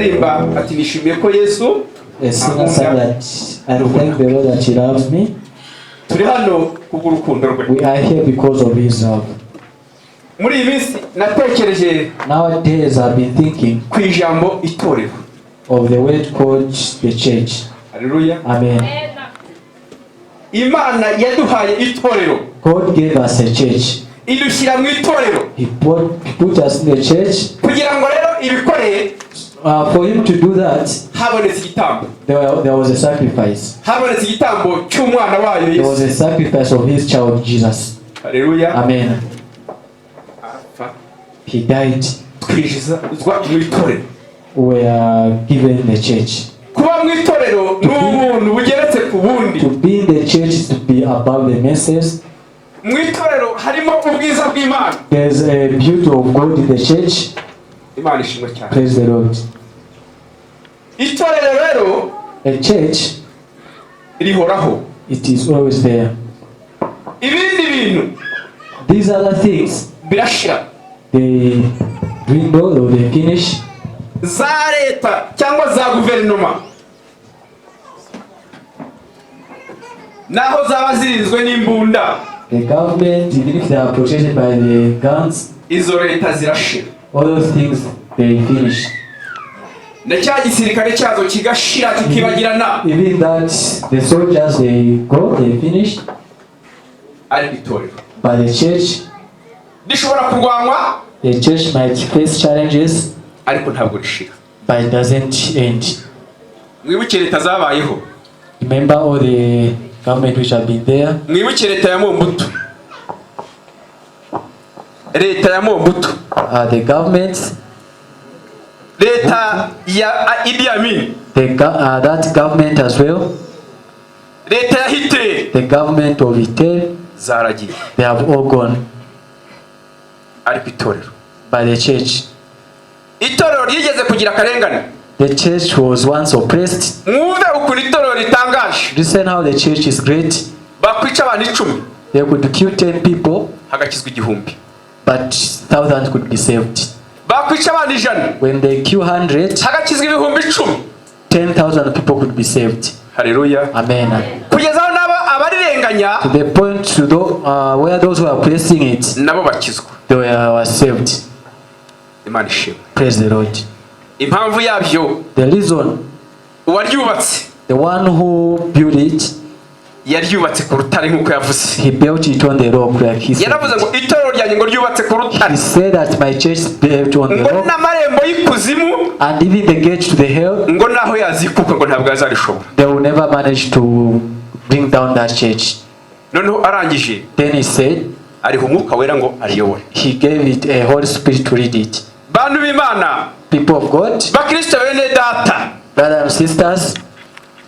aririmba ati nishimiye ko Yesu that I thank the Lord that He loves me. turi hano kubw'urukundo rwe. We are here because of His love. Muri iyi minsi natekereje Nowadays I've been thinking ku ijambo itorero of the word called the church. Haleluya. Amen. Imana yaduhaye itorero. God gave us a church. Idushyira mu itorero. He put us in the church. Kugira ngo rero ibikoreye For Him to do that, habonetse igitambo. there was a sacrifice. Habonetse igitambo cy'umwana wayo Yesu. There was a sacrifice of His child Jesus. Haleluya. Amen. He died. Twinjizwa mu itorero. We are given the church. Kuba mu itorero n'ubuntu bugeretse ku bundi. To be in the church is to be above the masses. Mu itorero harimo ubwiza bw'Imana. There's a beauty of God in the church. Imana ishimwe cyane. Praise the Lord. Itorero rero, a church, rihoraho. It is always there. Ibindi bintu, these other things, birashira. They dwindle or they finish. Za leta cyangwa za guverinoma naho zaba zirinzwe n'imbunda. The government, even if they are protected by the guns, izo leta zirashira. All those things, they finish. Na cya gisirikare cyazo kigashira kikibagirana. Even that, the soldiers, they go, they finish. Ari itorero. But the church, dishobora kurwanywa. The church might face challenges, ariko ntabwo rishira. But it doesn't end. Mwibuke leta zabayeho. Remember all the government which have been there. Mwibuke leta ya Mobutu. Leta ya Mobutu. The governments. Leta ya Idi Amin. That government as well. Leta ya Hitler. The government of Hitler. Zaragiye. They have all gone. Ariko itorero. By the church. Itorero ryigeze kugira karengane. The church was once oppressed. Mwumve ukuntu itorero ritangaje. Listen how the church is great. Bakwica abantu 10. They could kill 10 people. Hagakizwa 1,000. But thousands could be saved. Bakwica abantu 100. When they kill 100, hagakizwa 10,000. 10,000 people could be saved. Hallelujah. Amen. Kugeza aho abarirenganya. To the point to where those who are pressing it, nabo bakizwa. They were saved. Imana ishimwe. Praise the Lord. Impamvu yabyo. The reason. Uwaryubatse. The one who built it. Yaryubatse ku rutare nkuko yavuze. He built it on the rock like he said. Yaravuze ngo itorero ryanjye ngo ryubatse ku rutare. He said that my church is built on the rock. Ngo n'amarembo y'ikuzimu. And even the gate to the hell. Ngo naho yazikuka ngo ntabwo azarishobora. They will never manage to bring down that church. Noneho arangije. Then he said. Ariho umwuka wera ngo ariyobore. He gave it a Holy Spirit to read it. Bantu b'Imana. People of God. Bakristo bene data. Brothers and sisters.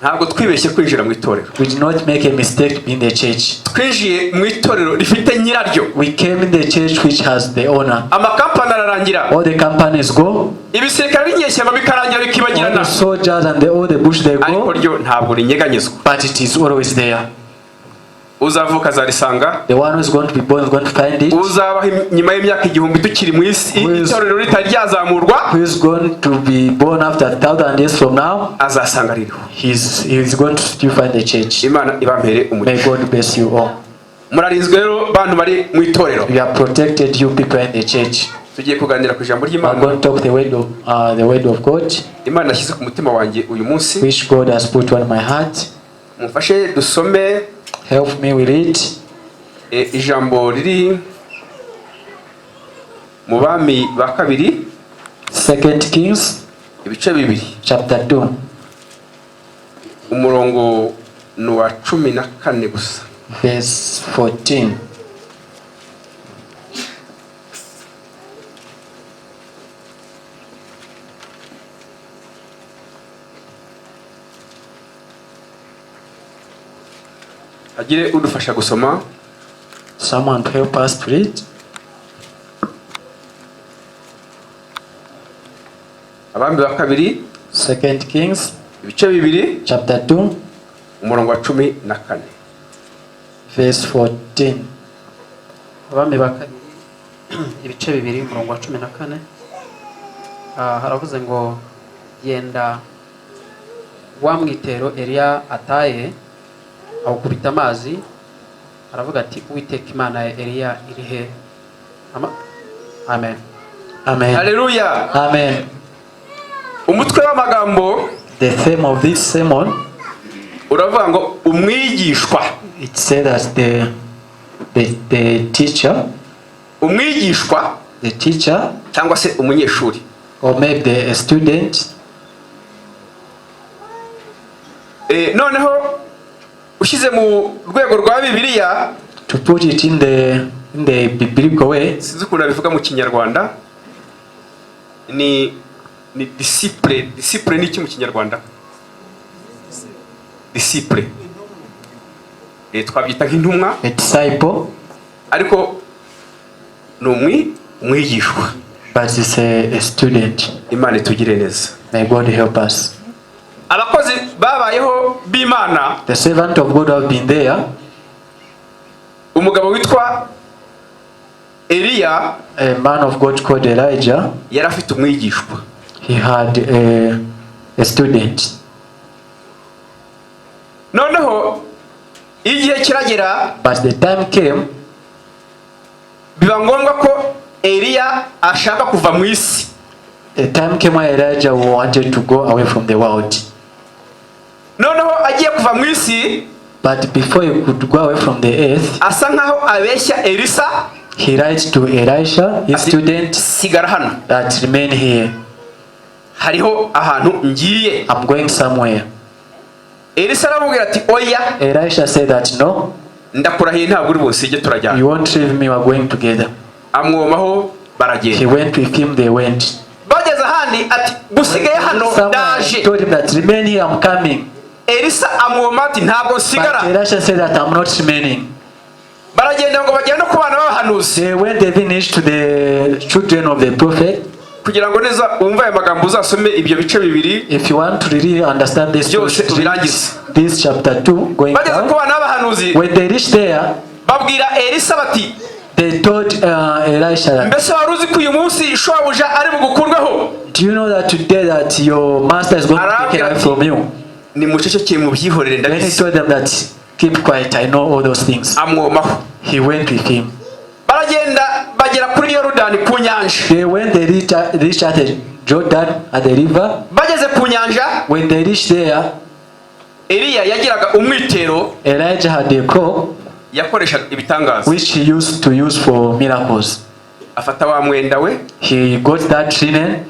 Ntabwo twibeshye kwinjira mu itorero. We did not make a mistake in the church. Twinjiye mu itorero rifite nyiraryo. We came in the church which has the owner. Amakampani ararangira. All the companies go. Ibisirikare b'inyeshyamba bikarangira bikibagirana. All the soldiers and all the bush they go. Ariko ryo ntabwo rinyeganyezwa. But it is always there. Uzavuka zarisanga. The one who is going to be born is going to find it. Uzabaho nyuma y'imyaka 1000 tukiri mu isi itorero ritaryazamurwa. Who is going to be born after 1,000 years from now? Azasanga ririho. He is going to still find the church. Imana ibampere umugisha. May God bless you all. Murarinzwe rero bantu bari mu itorero. You are protected, you people in the church. Tugiye kuganira ku ijambo ry'Imana. I'm going to talk the word of God. Imana yashyize ku mutima wanjye uyu munsi. Which God has put on my heart. Mufashe dusome. Help me with it. Ijambo riri mu Bami ba kabiri. 2 Kings. Ibice 2. Chapter 2. Umurongo wa 14 gusa. Verse 14. Agire udufasha gusoma. Someone to help us to read. Abami ba kabiri. 2 Kings. Ibice 2. Chapter 2. Umurongo wa 14. Verse 14. Abami ba kabiri ibice 2 umurongo wa 14. Haravuze ngo yenda wa mwitero Eliya ataye awukubita amazi, aravuga ati Uwiteka Imana ya Eliya iri he? Amen. Amen. Haleluya. Amen. Umutwe w'amagambo, The theme of this sermon, uravuga ngo umwigishwa. it said that the teacher, Umwigishwa the teacher, cyangwa se umunyeshuri. or maybe a student. Noneho ushize mu rwego rwa Bibiliya, To put it in the biblical way, sinzi ukuntu bivuga mu Kinyarwanda, ni disciple. Disciple ni iki mu Kinyarwanda? Disciple. Twabyita nk'intumwa, a disciple, ariko ni umwigishwa. but it's a student. Imana itugire neza. May God help us. Abakozi babayeho b'Imana, The servant of God have been there. umugabo witwa Eliya, A man of God called Elijah, yari afite umwigishwa. he had a student. Noneho igihe kiragera, But the time came, biba ngombwa ko Eliya ashaka kuva mu isi. the time came when Elijah wanted to go away from the world. Noneho agiye kuva mu isi, But before he could go away from the earth, asa nkaho abeshya Elisa, he writes to Elisha, his ati, student, sigara hano, that remain here. hariho ahantu ngiye. I'm going somewhere. Elisa aramubwira ati oya, Elisha said that no, ndakurahiye ntabwo uri busige, turajyana. you won't leave me, we're going together. Amwomaho He baragenda. went with him, they went. Bageze ahandi ati gusigaye hano Someone ndaje. told him that remain here, I'm coming. Elisa amwoma ati ntabwo But nsigara. Elisha said that I'm not remaining. Baragenda ngo bagende ku bana b'abahanuzi, They went, they finished to the children of the prophet. kugira ngo neza wumve aya magambo uzasome ibyo bice bibiri If you want to really understand this, byose ubirangize. this chapter 2 going Bageze ku down, bana b'abahanuzi, when they reached there, babwira Elisa bati they told Elisha that, mbese wari uzi ko uyu munsi shobuja ari bugukurweho? do you know that today that your master is going to be taken away from you? Nimucecekeye mubyihorere Then he ndabizi. told them that, keep quiet, I know all those things. Amwomaho. He went with him. Baragenda bagera kuri Yorodani ku nyanja. They went, they reached at the Jordan, at the river. Bageze ku nyanja, When they reached there, Eliya yagiraga umwitero, Elijah had a crow yakoreshaga ibitangaza. which he used to use for miracles. Afata wa mwenda we, He got that linen,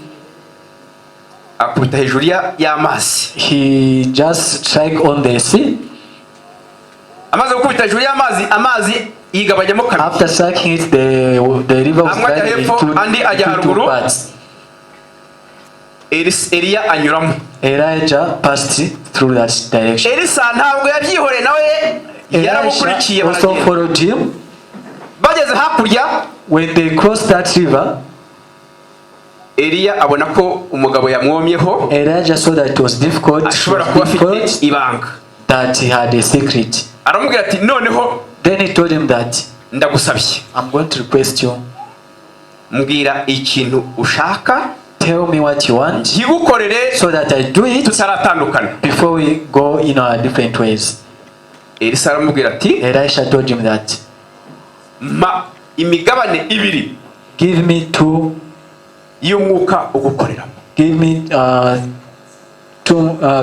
akubita hejuru y'amazi. he just strike on the sea. Amaze gukubita hejuru y'amazi, amazi yigabanyamo kabiri. After striking it, the river was Amwe ajya divided hepfo, andi ajya into two haruguru. parts. Eliya anyuramo. Elijah passed through that direction. Elisa ntabwo yabyihoreye, nawe yaramukurikiye Elisha also baragenda. followed him. Bageze hakurya, When they crossed that river, Eliya abona ko umugabo yamwomyeho, Elijah saw that it was difficult, ashobora kuba afite ibanga. that he had a secret. Aramubwira ati noneho Then he told him that, ndagusabye, I'm going to request you, mbwira ikintu ushaka tell me what you want, nkigukorere so that I do it tutaratandukana. before we go in our different ways. Elisa aramubwira ati Elisha told him that, ma imigabane ibiri give me two, y'umwuka ugukoreramo. give me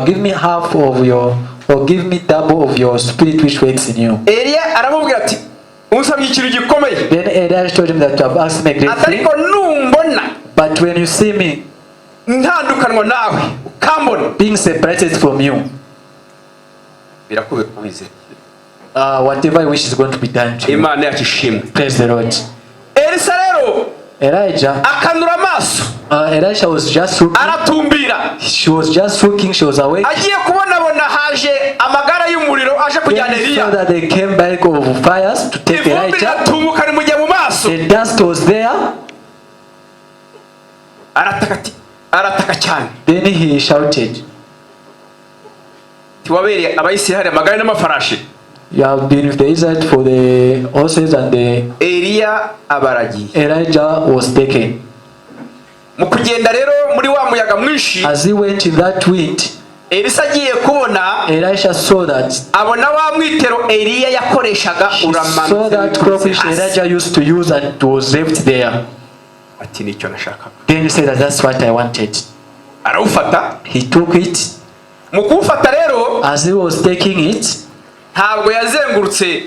give me half of your, or give me double of your spirit which works in you. Eliya aramubwira ati unsabye ikintu gikomeye, Then Elisha told him that you have asked me a great thing, atariko numbona but when you see me ntandukanwa nawe ukambona, being separated from you, birakube kubize. whatever you wish is going to be done to you. Imana yacu ishimwe. Praise the Lord. Elisa rero Elijah, akanura amaso, Elisha was just looking, aratumbira, she was just looking, she was awake. agiye kubonabona haje amagara y'umuriro aje kujyana Then he saw Eliya. that they came back of fires to take Ivumbi Elijah. riratumuka rimujya mu maso, The dust was there. arataka cyane. Then he shouted, Tiwabereye abayisiraheli amagare n'amafarashi. you have been with the Israelites for the horses, and the Eliya abaragiye. Elijah was taken. mu kugenda rero muri wa muyaga mwinshi, As he went in that wind, Elisa agiye kubona, Elisha saw that. abona wa mwitero Eliya yakoreshaga He saw uramanutse that crop which Elijah used to use and it was left there. ati nicyo nashakaga. Then he said that that's what I wanted. Arawufata, He took it. mu kuwufata rero As he was taking it, ntabwo yazengurutse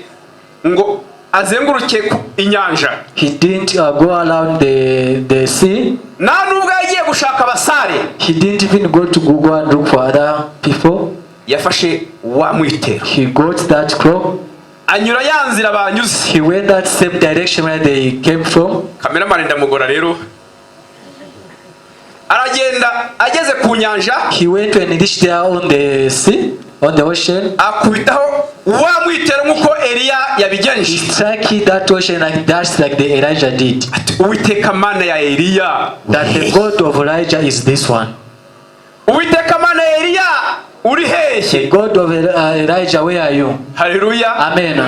ngo azenguruke ku inyanja, he didn't go around the sea. nta nubwo yagiye gushaka abasare, He didn't even go and look for other people. yafashe wa mwitero, He got that crop. anyura ya nzira banyuze. He went that same direction where they came from. Kameramani ndamugora rero, aragenda ageze ku nyanja, He went when he reached there on the sea, on the ocean. akubitaho wa mwitero nk'uko Eliya He yabigenje. struck that ocean like that, like the Elijah did. Ati Uwiteka Mana ya Eliya, That the God of Elijah is this one. Uwiteka Mana ya Eliya uri The hehe? God of Elijah, where are you? Haleluya. Amen.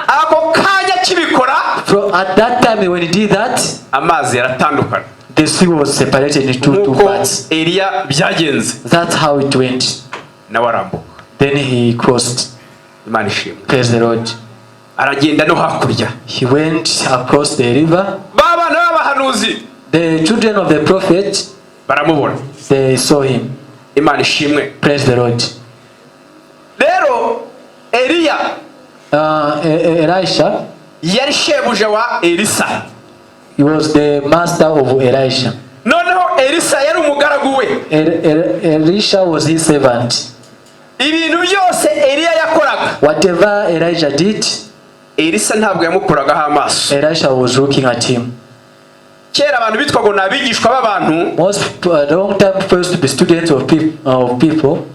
Ako kanya kibikora, At that time when he did that, amazi yaratandukana the sea was separated into two nk'uko parts. Eliya byagenze, That's how it went. nawe arambuka. Then he crossed. Imana ishimwe. Praise the Lord. Aragenda no hakurya. He went across the river. Ba bana b'abahanuzi The children of the prophet, baramubona. they saw him. Imana ishimwe. Praise the Lord. Rero Eliya Elisha, yari shebuja wa Elisa, he was the master of Elisha. noneho Elisa yari umugaragu we. Elisha was his servant. Ibintu byose Eliya yakoraga, Whatever Elijah did, Elisa ntabwo yamukoragaho amaso. Elisha was looking at him. Kera abantu bitwaga ngo abigishwa b'abantu, Most long time people used to be students of people.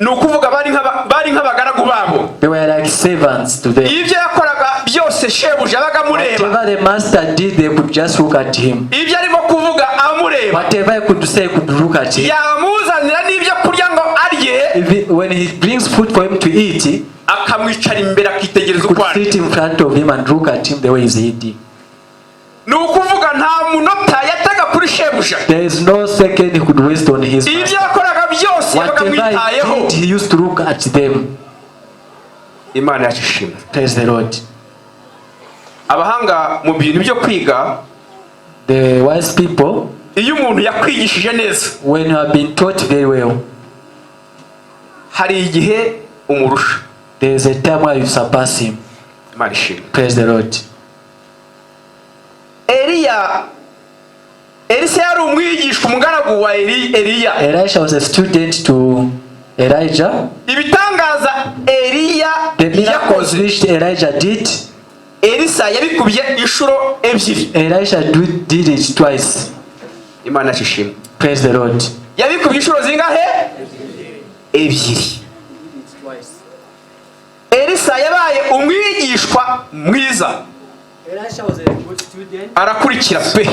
ni ukuvuga bari nk'abagaragu babo. They were like servants to them. Ibyo yakoraga byose shebuja yabaga amureba, Whatever the master did, they could just look at him. ibyo arimo kuvuga amureba. Whatever he could say, could look at him. Yamuzanira n'ibyo kurya ngo arye, When he brings food for him to eat, akamwicara imbere akitegereza could uko arya. sit in front of him and look at him the way he's eating. Ni ukuvuga nta munota yataga kuri shebuja. There is no second he could waste on his Ibyo master. yakoraga byose yabaga Whatever amwitayeho. he did, he used to look at them. Imana yacu ishimwe. Praise the Lord. Abahanga mu bintu byo kwiga, The wise people, iyo umuntu yakwigishije neza, when you have been taught very well, hari igihe umurusha. there is a time where you surpass him. Imana ishimwe. Praise the Lord. Elisa yari umwigishwa, umugaragu wa Eliya. Elisha was a student to Elijah. Ibitangaza Eliya The miracles yakoze, which Elijah did, Elisa yabikubye inshuro ebyiri. Elisha did it twice. Imana yacu ishimwe. Praise the Lord. Yabikubye inshuro zingahe? Ebyiri. Elisa yabaye umwigishwa mwiza, Elisha was a good student. arakurikira pe.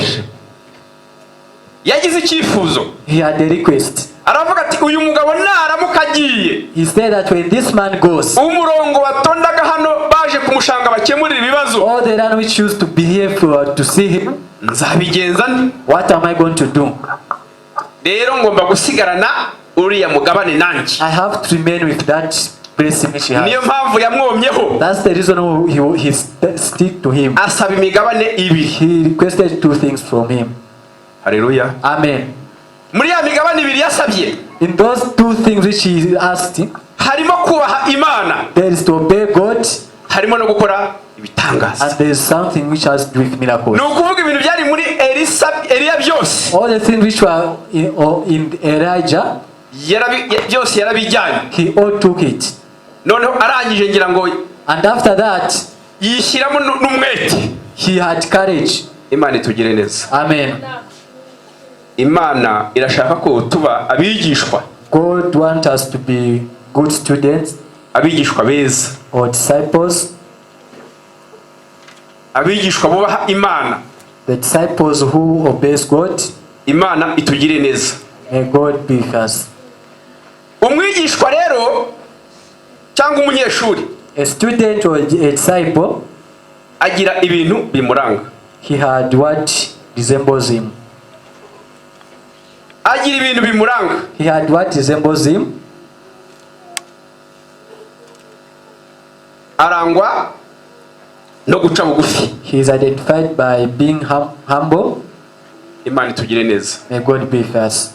Yagize icyifuzo, He had a request. aravuga ati uyu mugabo naramuka agiye, He said that when this man goes, umurongo watondaga hano baje kumushanga bakemurira ibibazo, all the run which used to be here to see him, nzabigenza nte? what am I going to do? Rero ngomba gusigarana uriya mugabane nanjye. I have to remain with that blessing which he Niyo has. mpamvu yamwomyeho, That's the reason he stick to him. asaba imigabane ibiri. He requested two things from him. Haleluya. Amen. Muri ya migabane ibiri yasabye, In those two things which he asked him, harimo kubaha Imana, there is to obey God, harimo no gukora ibitangaza. and there is something which has to do with miracles. Ni ukuvuga ibintu byari muri Eliya byose All the things which were in Elijah, byose yarabijyanye. he all took it. Noneho arangije ngira ngo And after that, yishyiramo n'umwete. he had courage. Imana itugire neza. Amen. Imana irashaka ko tuba abigishwa, God wants us to be good students abigishwa beza, or disciples, abigishwa bubaha Imana. the disciples who obeys God. Imana itugire neza. May God be with us. Umwigishwa rero cyangwa umunyeshuri A student or a disciple, agira ibintu bimuranga. he had what resembles him. agira ibintu bimuranga. He had what resembles him. Arangwa no guca bugufi. He is identified by being humble. Imana itugire neza. May God be with us.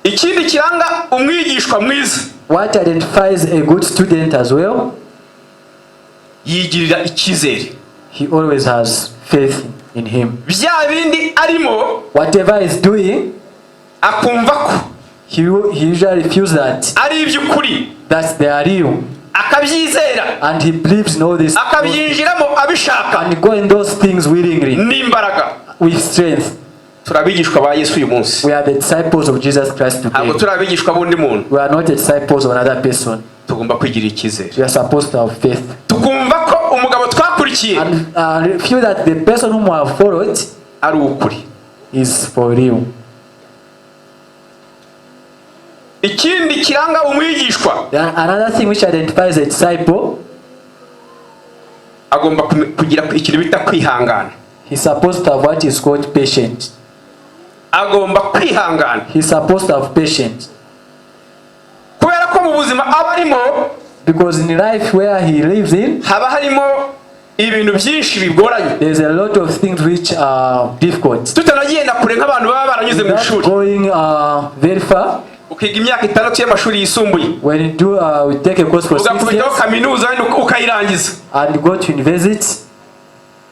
Ikindi kiranga umwigishwa mwiza, What identifies a good student as well? yigirira icyizere. He always has faith in him. Bya bindi arimo Whatever he's doing, akumva ko he usually feels that ari iby'ukuri, they are real. akabyizera, And he believes in all this. akabyinjiramo abishaka And go in those things willingly, n'imbaraga. with strength. Turabigishwa ba Yesu uyu munsi. We are the disciples of Jesus Christ Ntabwo today. turabigishwa bundi muntu. We are not the disciples of another person. Tugomba kwigirira icyizere. We are supposed to have faith. Tukumva ko umugabo twakurikiye And feel that the person whom we have followed ari ukuri. is for real. Ikindi kiranga umwigishwa, Then another thing which identifies a disciple, agomba kugira ikintu bita kwihangana. he's supposed to have what is called patience. Agomba kwihangana. He's supposed to have patience. Kubera ko mu buzima aba arimo Because in life where he lives in, haba harimo ibintu byinshi bigoranye. there's a lot of things which are difficult. Tutanagenda kure nk'abantu baba baranyuze mu Without ishuri. going very far, Ukiga imyaka 6 y'amashuri yisumbuye. when you do, we take a course for 6 Ugakubitaho years kaminuza ukayirangiza. and go to university,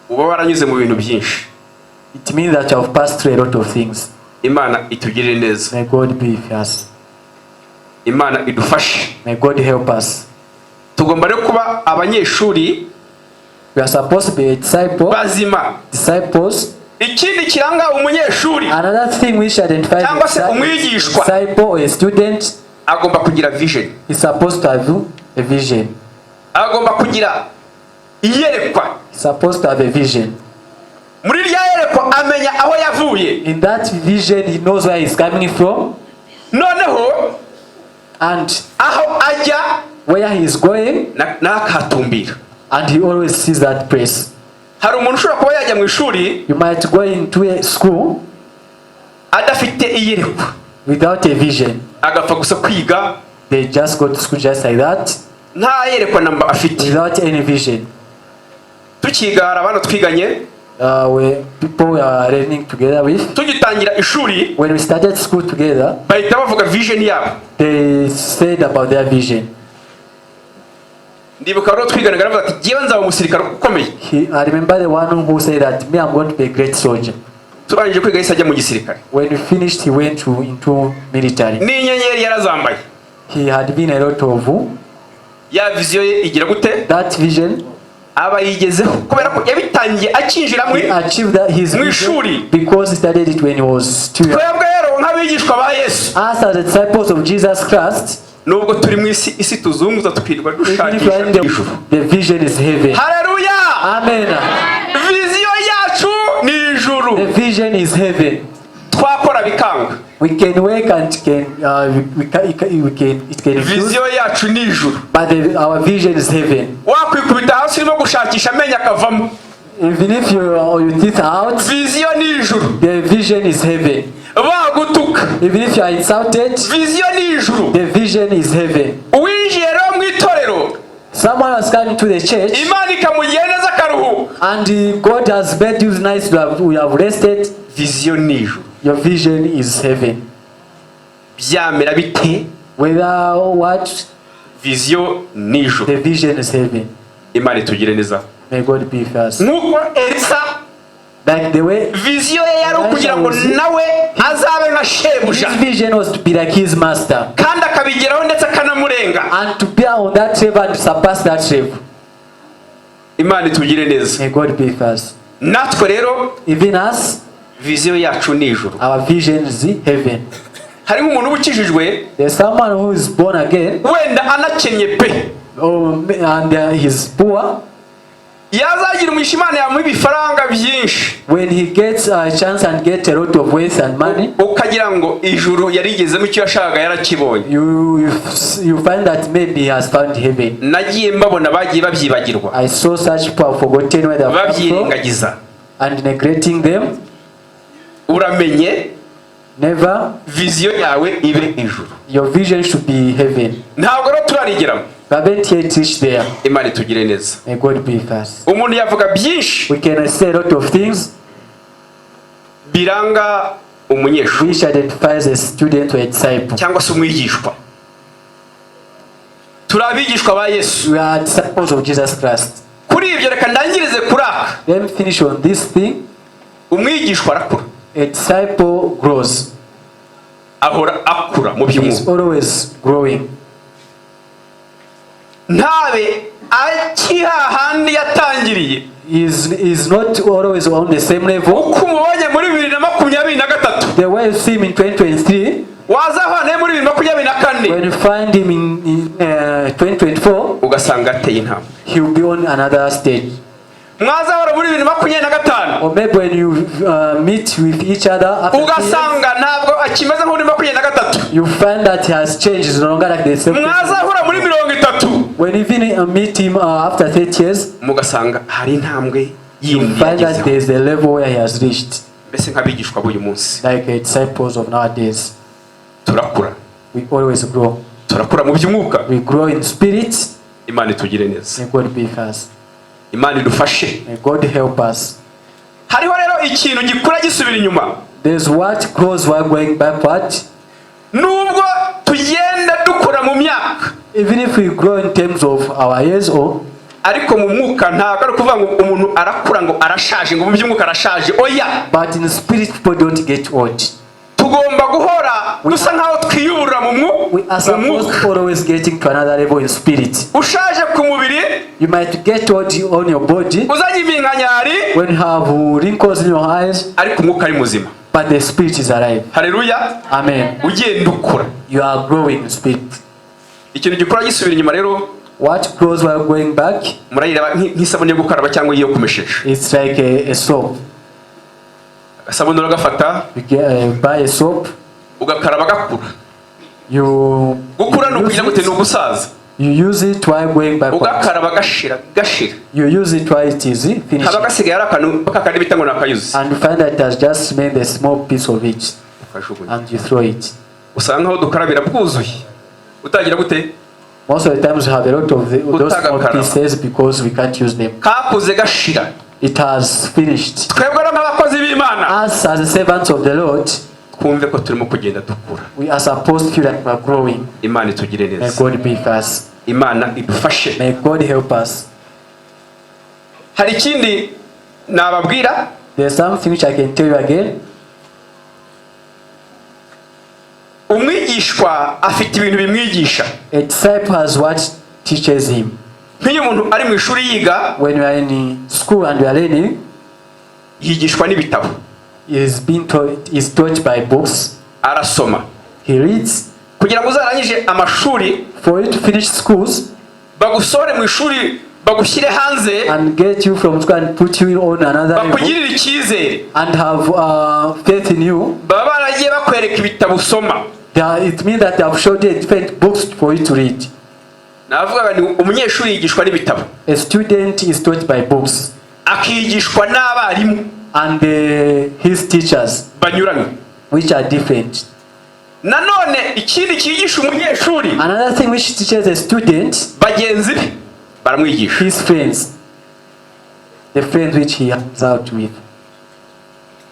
Uba waranyuze mu bintu byinshi. it means that you have passed through a lot of things. Imana itugirire neza. May God be with us. Imana idufashe. May God help us. Tugomba rero kuba abanyeshuri We are supposed to be a disciple, disciples. Ikindi kiranga umunyeshuri, Another thing which identifies cyangwa se a umwigishwa, disciple or a student, agomba kugira vision. is supposed to have a vision. Agomba kugira iyerekwa. He's supposed to have a vision. Muri rya yerekwa amenya aho yavuye. In that vision, he knows where he's coming from, Noneho and aho ajya where he is going, nakatumbira. and he always sees that place. Hari umuntu ushobora kuba yajya mu ishuri You might go into a school adafite iyerekwa, without a vision. agapfa gusa kwiga They just go to school just like that, nta yerekwa namba afite. without any vision. Tukigara abana twiganye, Where people we are learning together with, tugitangira ishuri when we started school together, bahita bavuga vision yabo. they said about their vision. Ndibuka rero twigana garavuga ati giye nzaba umusirikare ukomeye. I remember the one who said that me, I'm going to be a great soldier. Turangije kwiga yise ajya mu gisirikare. When we finished, he went into military. Ni inyenyeri yarazambaye. He had been a lot of Ya vision ye igira gute? that vision. Aba yigezeho kubera ko yabitangiye akinjira mu He achieved that his vision because he started it when he was 2 years. twebwe rero nk'abigishwa ba Yesu, As the disciples of Jesus Christ, nubwo turi mu isi tuzunguza tukirwa even if you are dushakisha in ijuru. the vision is heaven. Haleluya! Amen. Vision yacu ni ijuru. The vision is heaven. Twakora bikanga. We can work and it can refuse, Vision yacu ni ijuru. but our vision is heaven. Wakwikubita hasi urimo gushakisha amenya akavamo. Even if you think out, Vision ni ijuru. the vision is heaven. Bagutuka. Even if you are insulted, Vision ni ijuru. the vision is heaven. Uwinjiye rero mu itorero, Someone has come to the church, Imana ikamugira neza akaruhuka. and God has made you nice to have, we have rested. Vision ni ijuru. Your vision is heaven. Byamera bite? Whether what, Vision ni ijuru. the vision is heaven. Imana itugire neza. May God be with us. Nkuko Elisa Like the way vision ye yari ukugira ngo nawe azabe nka shebuja, his vision was to be like his master, kandi akabigeraho ndetse akanamurenga. and to be on that level and to surpass that level. Imana itugire neza. May God be with us. Natwe rero Even us, vision yacu ni ijuru. our vision is heaven. Harimo umuntu ukijijwe There's someone who is born again, wenda anakennye pe, and he's poor. yazagira umugisha Imana yamuha ibifaranga byinshi, When he gets a chance and get a lot of wealth and money, ukagira ngo ijuru yarigezemo icyo yashakaga yarakibonye. you find that maybe he has found heaven. Nagiye mbabona bagiye babyibagirwa, I saw such people have forgotten where they have come from babyirengagiza. and neglecting them. Uramenye Never. viziyo yawe ibe ijuru. Your vision should be heaven. Ntabwo rero turarigeramo. We haven't yet reached there. Imana itugire neza. May God be with us. Umuntu yavuga byinshi We can say a lot of things biranga umunyeshuri which identifies a student or a disciple. cyangwa se umwigishwa. Turabigishwa ba Yesu. We are disciples of Jesus Christ. Kuri ibyo reka ndangirize kuraka. Let me finish on this thing. Umwigishwa arakura. A disciple grows. Ahora akura mu He is by'umwuka. always growing. Ntabe akihahandi yatangiriye. He is not always on the same level. Uko umubonye muri 2023 The way you see him in 2023, wazahane muri 2024 when you find him in 2024, ugasanga ateye intambwe. he will be on another stage. Mwazahora muri 2025 Or maybe when you meet with each other after 2 years, ugasanga ntabwo akimeze nk'uri 2023. you find that he has changed. He's no longer like the same person. Mwazahora muri 30 When you even meet him after 30 years, mugasanga hari intambwe you yindi find that yagezeho. there is a level where he has reached. Mbese nk'abigishwa b'uyu munsi Like disciples of nowadays, turakura. we always grow. Turakura mu by'umwuka. We grow in spirit. Imana itugire neza. May God be with us. Imana idufashe. May God help us. Hariho rero ikintu gikura gisubira inyuma. There's what grows while going backward. Nubwo tugenda dukura mu myaka, Even if we grow in terms of our years old, ariko mu mwuka ntabwo ari ukuvuga ngo umuntu arakura ngo arashaje, ngo mu by'umwuka arashaje. Oya, but in spirit people don't get old. tugomba guhora dusa nkaho twiyubura mu We are supposed to always getting to another level in spirit. ushaje ku mubiri, You might get old on your body uzanye iminkanyari, when you have wrinkles in your eyes, ariko umwuka ari muzima. but the spirit is alive. Haleluya. Amen. Ugenda ukura. You are growing in spirit. Ikintu gikura gisubira inyuma rero, What grows while going back? murayireba nk'isabune yo gukaraba cyangwa iyo kumeshesha. It's like a soap. Sabune uragafata You buy a soap. ugakaraba gakura. You Gukura no kugira gute n'ubusaza. use it while going back. Ugakaraba gashira. You use it while it is finished. Haba gasigaye ari akantu bakakandi bita ngo nakayuzi. And you find that it has just made a small piece of it. And you throw it. Usanga aho dukarabira bwuzuye. Utagira gute? Most of the times we have a lot of those small pieces because we can't use them. Kakuze gashira. It has finished. Twebwe nk'abakozi b'Imana, Us as the servants of the Lord, twumve ko turimo kugenda dukura. we are supposed to feel like we are growing. Imana itugire May neza. God be with us. Imana idufashe. May God help us. Hari ikindi nababwira, There's something which I can tell you again. umwigishwa afite ibintu bimwigisha. A disciple has what teaches him. Nk'iyo umuntu ari mu ishuri yiga, When you are in school and you are learning, yigishwa n'ibitabo. he is taught by books. Arasoma. He reads. Kugira ngo uzarangije amashuri, For you to finish schools bagusore mu ishuri, bagushyire hanze, and get you from school and put you on another level bakugirire icyizere, and have faith in you, baba baragiye bakwereka ibitabo usoma. it means that they have showed you different books for you to read. Navuga ni umunyeshuri yigishwa n'ibitabo, A student is taught by books akigishwa n'abarimu and his teachers, banyuranye. which are different. Nanone ikindi kigisha umunyeshuri, Another thing which teaches a student, bagenzi be baramwigisha. his friends, the friends which he hangs out with.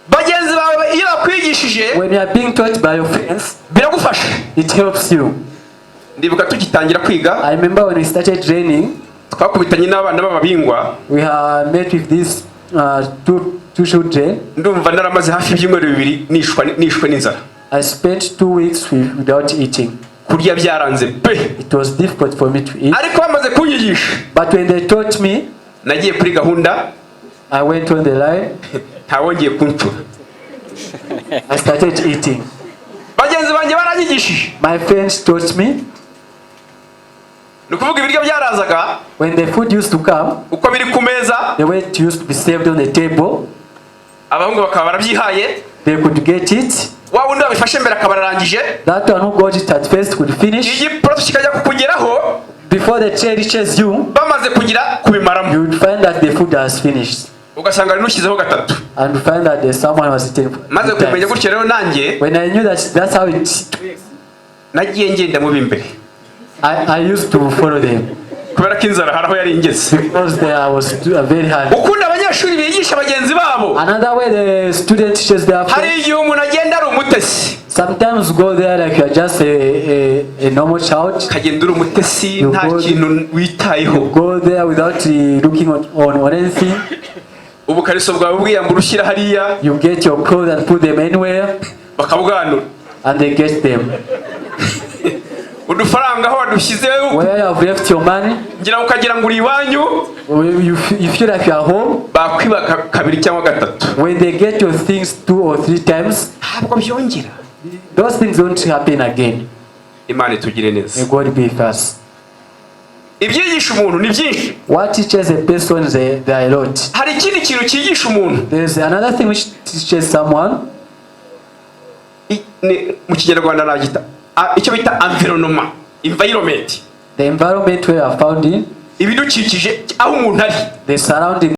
Bagenzi bawe iyo bakwigishije When you are being taught by your friends, biragufasha. it helps you. Ndibuka tugitangira kwiga, I remember when we started training, twakubitanye n'abana b'ababingwa, we had met with these two children. ndumva naramaze hafi ibyumweru 2 nishwe n'inzara. I spent 2 weeks without eating. Kurya byaranze pe. It was difficult for me to eat. Ariko bamaze kunyigisha, But when they taught me, nagiye kuri gahunda, I went on the line. ntawongeye kuncura. I started eating. Bagenzi banjye baranyigishije. My friends taught me. Nukuvuga ibiryo byarazaga, When the food used to come, uko biri ku meza, the way it used to be served on the table, abahungu bakaba barabyihaye, they could get it. wa wundi wabifashe mbere akaba ararangije, That one who got it at first could finish. igiporoto kikajya kukugeraho, Before the tray reaches you, bamaze kugira kubimaramo. you would find that the food has finished. ugasanga nushyizeho gatatu and find that there's someone was sitting. maze kumenya gutyo rero nanjye When I knew that's how it, nagiye ngenda mu bimbere I used to follow them kubera ko inzara haraho yari ingeze because there was very hard. ukunda abanyeshuri bigisha bagenzi babo. Another way the student teaches their hari igihe umuntu agenda ari umutesi. Sometimes go there like you're just a normal child. Kagenda uri umutesi nta kintu witayeho. Go there without looking on anything. Ubukariso bwawe bwiyambura ushyira hariya. You get your clothes and put them anywhere. Bakabwanura. And they get them. Udufaranga aho wadushyize. Where you have left your money. Ngira ukagira ngo uri iwanyu. You feel like you are home. Bakwiba kabiri cyangwa gatatu. When they get your things 2 or 3 times. Ntabwo byongera. Those things don't happen again. Imana itugire neza. May God be with us. Ibyigisha umuntu ni byinshi. What teaches a person there are a lot. Hari ikindi kintu cyigisha umuntu. There is another thing which teaches someone. Mu Kinyarwanda nagita icyo bita environment. The environment where you are found in. Ibidukikije aho umuntu ari. The surrounding.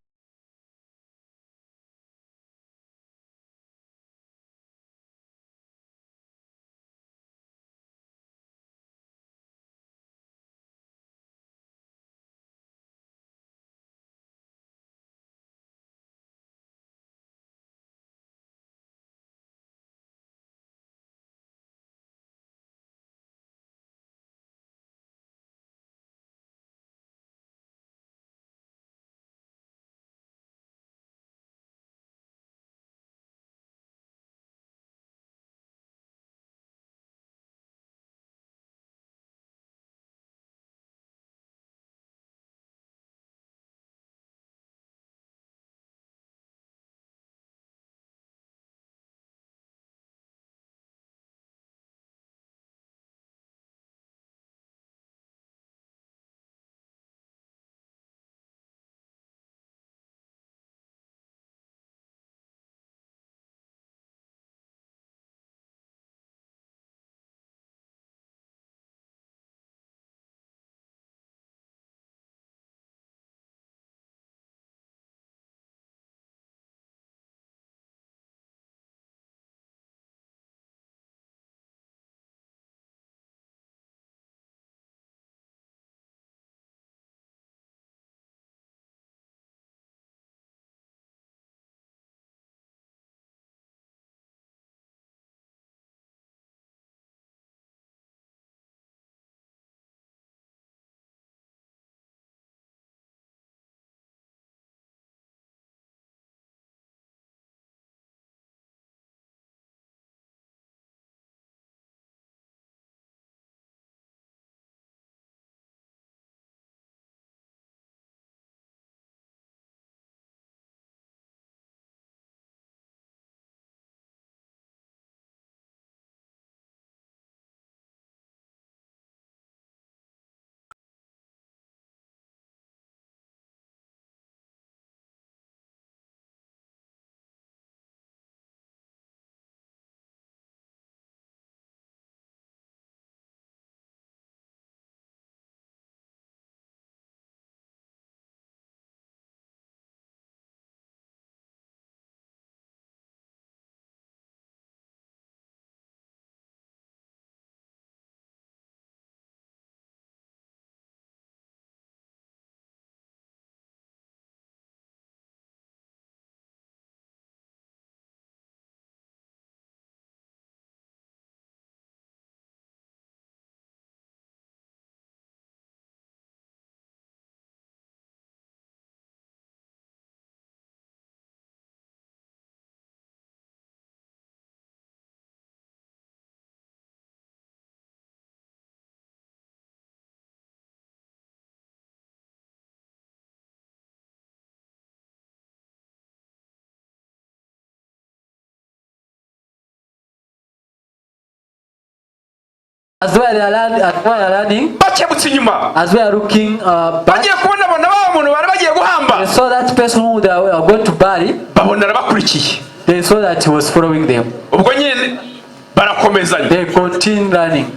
As we are learning, as we are looking back, they saw that person who they were going to bury. They saw that he was following them. They continued running.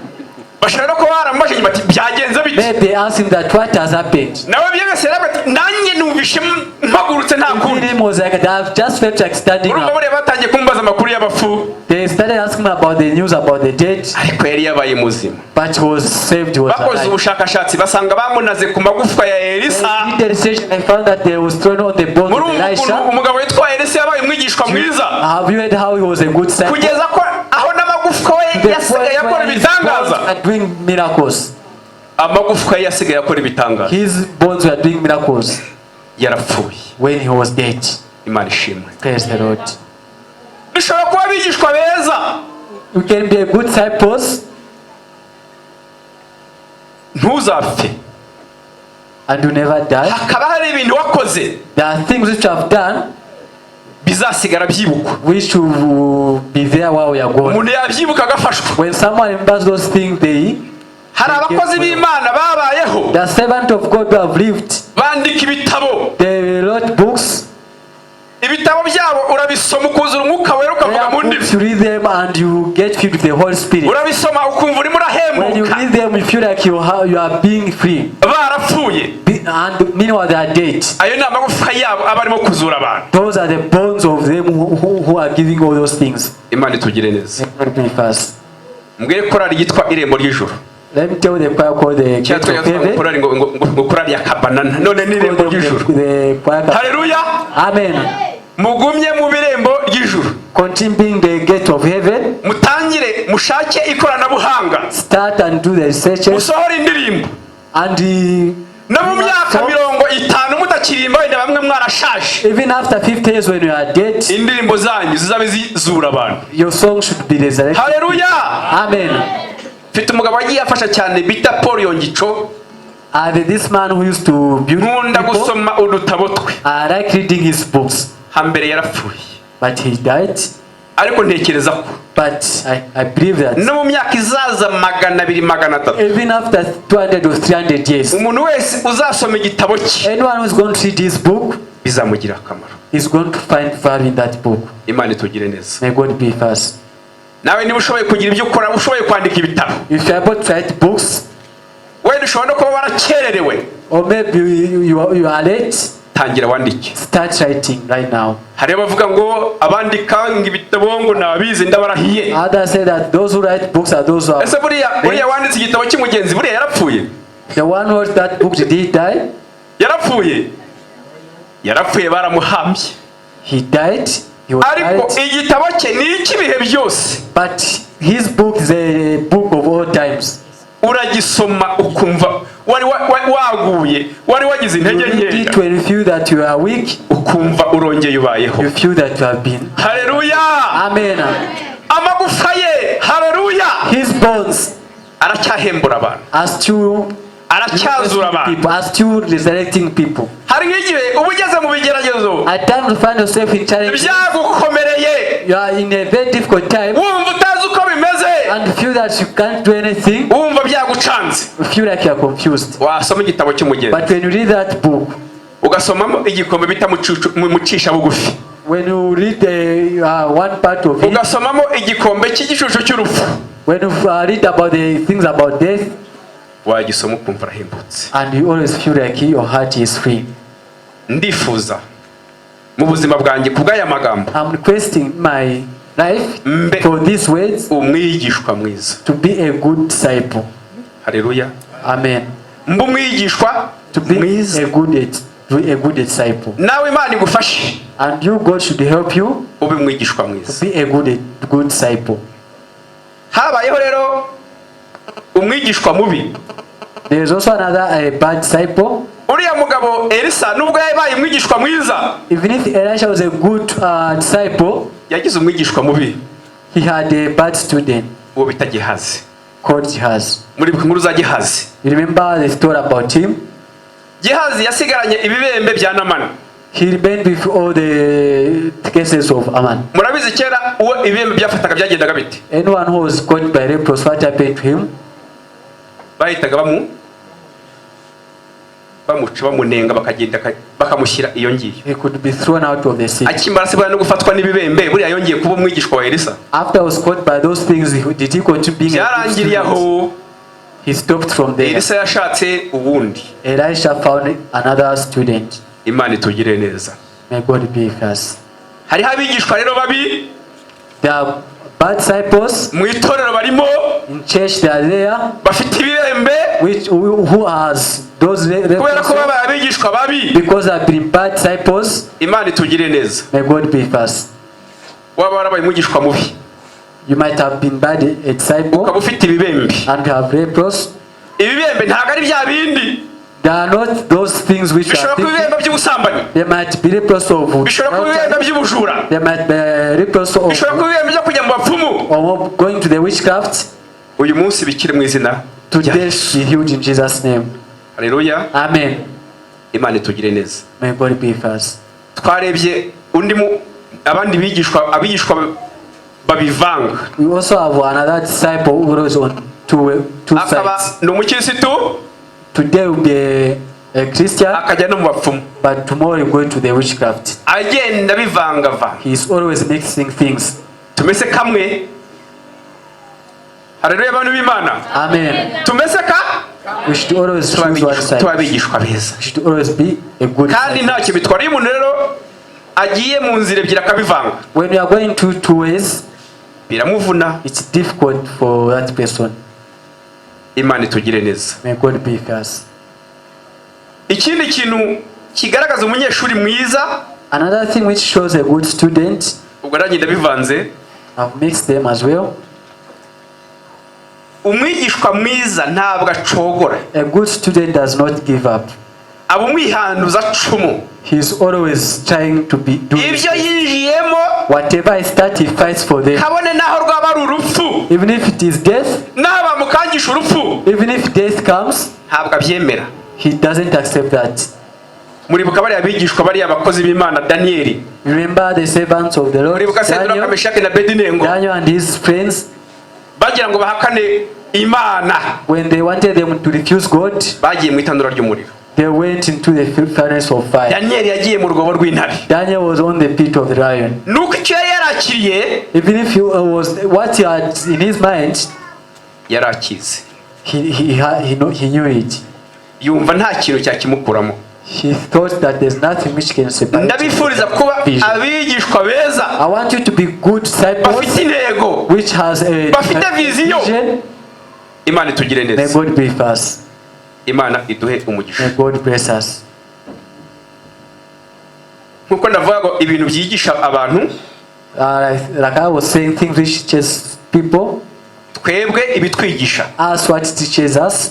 bashaka ko baramubajije bati byagenze bite. Maybe they asked him that what has happened. Nawe byegese bati nanjye numvishe mpagurutse nta kundi. He was like, I've just felt like standing urumva up. bari batangiye kumbaza amakuru y'abafu. They started asking about the news about the dead. Ariko yari yabaye muzima. But he was saved, he was alive. Bakoze ubushakashatsi basanga bamunaze ku magufwa ya Elisa. In the research they found that there was thrown on the bones of Elisha. Umugabo witwa Elisa yabaye umwigishwa mwiza. Have you heard how he was a good disciple? Kugeza ko aho n'amagufwa we yasigaye akora ibitangaza. And doing miracles. Amagufwa ye yasigaye akora ibitangaza. His bones were doing miracles. Yarapfuye. When he was dead. Imana ishimwe. Praise the Lord. Dushobora kuba abigishwa beza. You can be a good disciples. Ntuzapfe. And you never die. Hakaba hari ibintu wakoze. There are things which you have done. Bizasigara byibukwa. Which will be there while you are gone. Umuntu yabyibuka agafashwa. When someone remembers those things, they hari abakozi b'Imana babayeho. The servant of God who have lived. Bandika ibitabo. They wrote books. Ibitabo byabo urabisoma ukuzura umwuka wera ukavuga mu ndimi. You read them and you get filled with the Holy Spirit. Urabisoma ukumva urimo urahemuka. When you read them you feel like you are being free. Barapfuye. And meanwhile they are dead. Ayo ni amagufwa yabo abarimo kuzura abantu. Those are the bones of them who are giving all those things. Imana itugire neza. Mbwire korali yitwa irembo ry'ijuru. Let me tell you the choir called the Gate of Heaven. Korali ngo korali ya kabanana none ni irembo ry'ijuru. Haleluya. Amen. Mugumye mu birembo ry'ijuru. Continue being the Gate of Heaven. Mutangire mushake ikoranabuhanga. Start and do the research. Musohora indirimbo. And no mu myaka 50 mutakirimba wenda bamwe mwarashaje. Even after 50 years when you are dead, indirimbo zanyu zizabe zizura abantu. Your song should be resurrected. Haleluya. Amen. Mfite umugabo wagiye afasha cyane bita Paul Yongico. This man who used to build nkunda gusoma udutabo twe. I like reading his books. Hambere yarapfuye. But he died. Ariko ntekereza ko. But I believe that. No mu myaka izaza 200 300. Even after 200 or 300 years. Umuntu wese uzasoma igitabo cye. Anyone who is going to read this book bizamugira akamaro. Is going to find value in that book. Imana itugire neza. May God be with us. Nawe niba ushoboye kugira ibyo ukora ushoboye kwandika ibitabo. If you are able to write books. Wenda ushobora kuba warakererewe. Or maybe you are late. Tangira wandike. Start writing right now. Hari abavuga ngo abandika ngibitabo ngo nabize ndabarahiye. Others say that those who write books are those who are. Ese buriya wanditse igitabo cy'umugenzi buriya yarapfuye. The one who wrote that book, did he die? Yarapfuye baramuhambye. He died. He was ariko igitabo cye ni ikibihe byose. But his book is a book of all times. Uragisoma ukumva wari waguye wari wagize intege nke. When you feel that you are weak, ukumva urongeye ubayeho. You feel that you have been. Hallelujah. Amen. Amagufwa ye, hallelujah. His bones aracyahembura abantu. Aracyazura abantu. Are still resurrecting people. Hari nk'igihe uba ugeze mu bigeragezo. At times you find yourself in challenges. Byagukomereye. You are in a very difficult time. Wumva utazi uko bimeze. And you feel that you can't do anything. Wumva byagucanze. You feel like you are confused. Wasoma igitabo cy'umugenzi. But when you read that book, ugasomamo igikombe bita mucisha bugufi. When you read one part of it, ugasomamo igikombe cy'igishusho cy'urupfu. When you read about the things about death, wagisoma ukumva arahembutse. And you always feel like your heart is free. Ndifuza mu buzima bwanjye kubw'aya magambo. I'm requesting my life for these words. Umwigishwa mwiza. To be a good disciple. Hallelujah. Amen. Mbu mwigishwa to be a good disciple. Nawe Imana igufashe. And you, God should help you. Ube mwigishwa mwiza. To be a good disciple. Habayeho rero umwigishwa mubi. There is also another bad disciple. Uriya mugabo Elisa nubwo yabaye umwigishwa mwiza. Even if Elisha was a good disciple, yagize umwigishwa mubi. He had a bad student. Uwo bita Gehazi. Called Gehazi. Muri nkuru za Gehazi. You remember the story about him? Gehazi yasigaranye ibibembe bya Namani. He remained with all the cases of Aman. Murabizi kera uwo ibibembe byafataga byagendaga bite? Anyone who was caught by leprosy, what happened to him? Bahitaga bamuca bamunenga bakagenda bakamushyira iyo ngiyo. He could be thrown out of the city. Akimara se no gufatwa n'ibibembe buriya yongeye kuba umwigishwa wa Elisa. After was caught by those things, did he continue being yarangiriye aho he stopped from there. Elisa yashatse ubundi. Elisha found another student. Imana itugire neza. May God be with us. Hari abigishwa rero babi. There are bad disciples. Mu itorero barimo. In church they are there. Bafite ibirembe. Who has those kubera ko baba abigishwa babi. Because they have been bad disciples. Imana itugire neza. May God be with us. Waba warabaye umwigishwa mubi. You might have been bad a disciple. Ukaba ufite ibibembe. And you have lepers. Ibibembe ntago ari bya bindi. They are not those things which are thinking. There might be lepers of there might be lepers of or going to the witchcraft. Today be healed in Jesus' name. Hallelujah. Amen. Imana itugire neza. May God be with us. Twarebye undi abandi abigishwa babivanga. We also have another disciple who was on two sides. No mukirisitu. Today will be a Christian, but tomorrow he'll go to the witchcraft. He's always mixing things. Hallelujah. Amen. We should always choose one side. We should always be a good side. When we are going two ways, it's difficult for that person. Imana itugire neza. May God be with us. Ikindi kintu kigaragaza umunyeshuri mwiza. Another thing which shows a good student. Ubwo aragenda bivanze. I've mixed them as well. Umwigishwa mwiza ntabwo acogora. A good student does not give up. Abo mwihanduza cumu. He's always trying to be doing. Ibyo yinjiyemo. Whatever he starts, he fights for them. Kabone naho rwaba ari urupfu. Even if it is death. Naba mukangisha urupfu. Even if death comes. Ntabwo abyemera. He doesn't accept that. Muribuka bari abigishwa bari abakozi b'Imana Daniel. Remember the servants of the Lord. Muribuka Shadraka, Meshaki na Abednego. Daniel and his friends. Bagira ngo bahakane Imana. When they wanted them to refuse God. Bagiye mu itandura ry'umuriro. They went into the furnace of fire. Daniel yagiye mu rwobo rw'intare. Daniel was on the pit of the lion. Nuko icyo yarakiriye. Even if he was what he had in his mind. Yarakize. He knew it. Yumva nta kintu cyakimukuramo. He thought that there's nothing which can separate. Ndabifuriza kuba abigishwa beza. I want you to be good disciples. Bafite intego. Which has a bafite vision. Imana itugire neza. May God be with us. Imana iduhe umugisha. May God bless us. Nkuko ndavuga ngo ibintu byigisha abantu. Like I was saying, things which teaches people. Twebwe ibitwigisha. As what teaches us.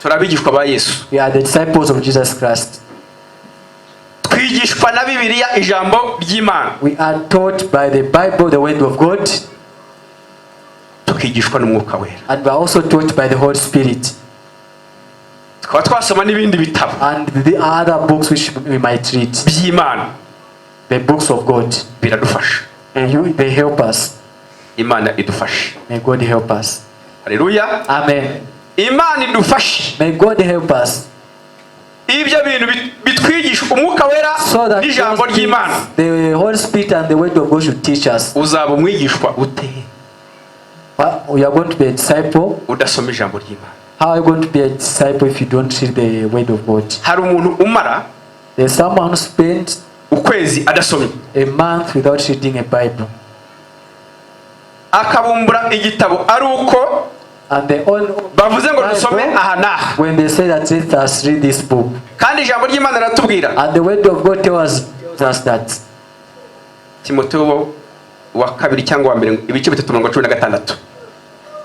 Turabigishwa ba Yesu. We are the disciples of Jesus Christ. Twigishwa na Bibiliya ijambo ry'Imana. We are taught by the Bible, the word of God. Tukigishwa n'Umwuka Wera. And we are also taught by the Holy Spirit. Tukaba twasoma n'ibindi bitabo. And the other books which we might read. By'Imana. The books of God. Biradufasha. And they help us. Imana idufashe. May God help us. Hallelujah. Amen. Imana idufashe. May God help us. Ibyo bintu bitwigisha Umwuka Wera n'ijambo ry'Imana. The Holy Spirit and the word of God should teach us. Uzaba umwigishwa ute? We are going to be a disciple. Udasoma ijambo ry'Imana. How are you going to be a disciple if you don't read the word of God? Hari umuntu umara. There's someone who spent ukwezi adasomye. A month without reading a Bible. Akabumbura igitabo ari uko bavuze ngo dusome aha naha. When they say that let us read this book. Kandi ijambo ry'Imana ratubwira. And the word of God tells us that. Timoteyo wa kabiri cyangwa wa mbere ibice 3:16.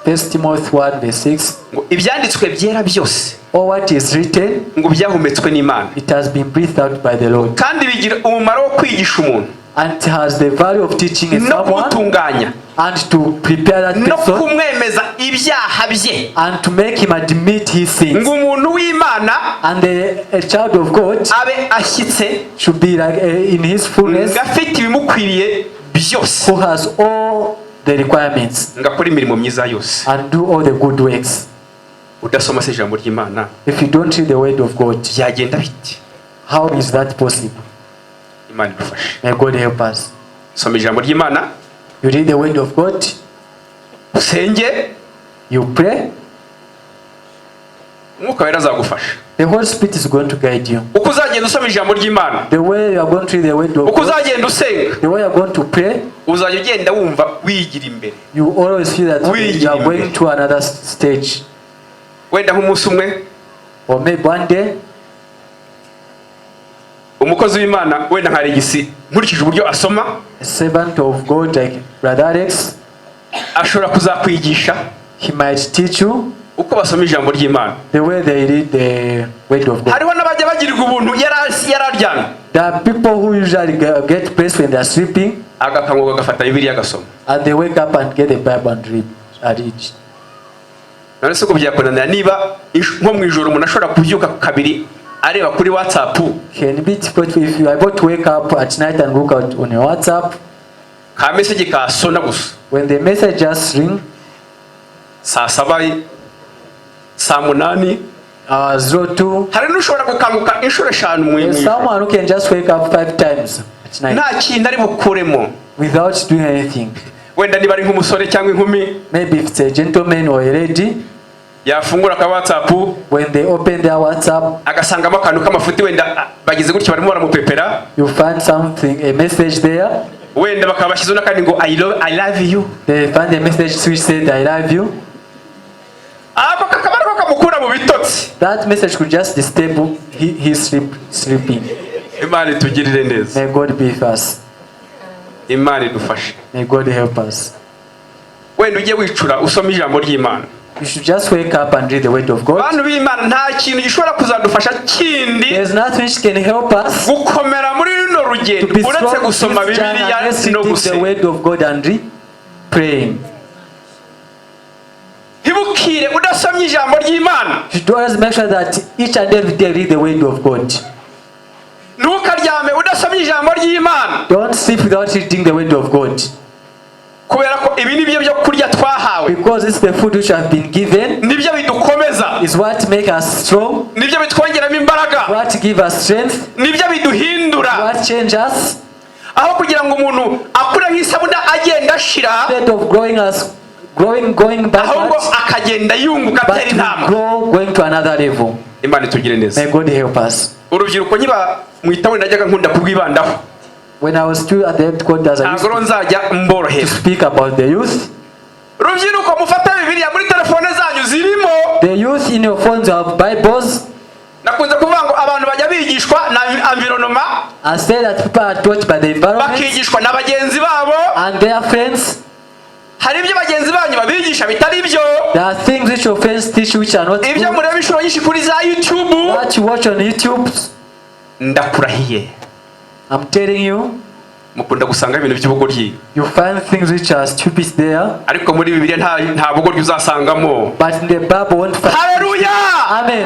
1 Timothy 1:6. Ngo ibyanditswe byera byose. All what is written. Ngo byahumetswe n'Imana. It has been breathed out by the Lord. Kandi bigira umumaro wo kwigisha umuntu. And it has the value of teaching someone. And to prepare that person. And to make him admit his sins. And a child of God should be like in his fullness. Who has all the requirements. And do all the good works. If you don't read the word of God, how is that possible? May God help us. You read the word of God. You pray. Umwuka wera azagufasha. The Holy Spirit is going to guide you. Uko uzagenda usoma ijambo ry'Imana. The way you are going to read the word of Uko God. uzagenda usenga. The way you are going to pray. Uzajya ugenda wumva wigira imbere. You always feel that you are going to another stage. Wenda nk'umunsi umwe. Or maybe one day. Umukozi w'Imana wenda nka Regisi nkurikije uburyo asoma. A servant of God like Brother Alex. Ashobora kuzakwigisha. He might teach you. Uko basoma ijambo ry'Imana. The way they read the word of God. Hariho n'abajya bagirirwa ubuntu yararyana. There are people who usually get praise when they are sleeping. Agakanguka agafata Bibiliya agasoma. And they wake up and get the Bible and read. None se ko byakonanira niba nko mu ijoro umuntu ashobora kubyuka kabiri areba kuri WhatsApp. Can be difficult if you are able to wake up at night and look out on your WhatsApp. Ka message ka sona gusa. When the message just ring. Saa 7 saa 8 02. Hari n'ushobora gukanguka inshuro 5 mu ijoro. Someone who can just wake up 5 times at night. Nta kintu ari bukuremo. Without doing anything. Wenda niba ari nk'umusore cyangwa inkumi. Maybe if it's a gentleman or a lady. Yafungura ka WhatsApp. When they open their WhatsApp. Agasangamo akantu k'amafuti wenda bagize gutyo barimo baramupepera. You find something, a message there. Wenda bakabashizo nakandi ngo I love you. They find a message which said I love you. Ako kakabara kamukura mu bitotsi. That message could just disturb his sleeping. Imana itugirire neza. May God be with us. Imana idufashe. May God help us. Wenda ujye wicura usoma ijambo ry'Imana. You should just wake up and read the word of God. Bantu b'Imana nta kintu gishobora kuzadufasha kindi. There's nothing which can help us. Gukomera muri runo rugendo uretse gusoma Bibiliya no gusenga. The word of God and praying. Hibukire udasomye ijambo ry'Imana. You should always make sure that each and every day read the word of God. Ntukaryame udasomye ijambo ry'Imana. Don't sleep without reading the word of God. Kubera ko ibi nibyo byo kurya twahawe. Because it's the food which have been given. Nibyo bidukomeza. Is what make us strong. Nibyo bitwongeramo imbaraga. What give us strength. Nibyo biduhindura. What change us. Aho kugira ngo umuntu akura nk'isabuna agenda ashira. Instead of going backwards. Akagenda yunguka atera intambwe. Going to another level. Imana itugire neza. May God help us. Urubyiruko nyiba mwitawe najyaga nkunda kubwibandaho. When I was still at the headquarters, I used to speak about the youth. Rubyiruko mufata Bibiliya muri telefone zanyu zirimo. The youth in your phones have Bibles. Nakunze kuvuga ngo abantu bajya bigishwa na environment. I say that people are taught by the environment. Bakigishwa na bagenzi babo. And their friends. Hari ibyo bagenzi banyu babigisha bitari byo. There are things which your friends teach which are not good. Ibyo mureba inshuro nyinshi kuri za YouTube. What you watch on YouTube. Ndakurahiye. I'm telling you. Mukunda gusanga ibintu by'ubugoryi. You find things which are stupid there. Ariko muri Bibiliya nta bugoryi uzasangamo. But in the Bible won't find. Hallelujah. Amen.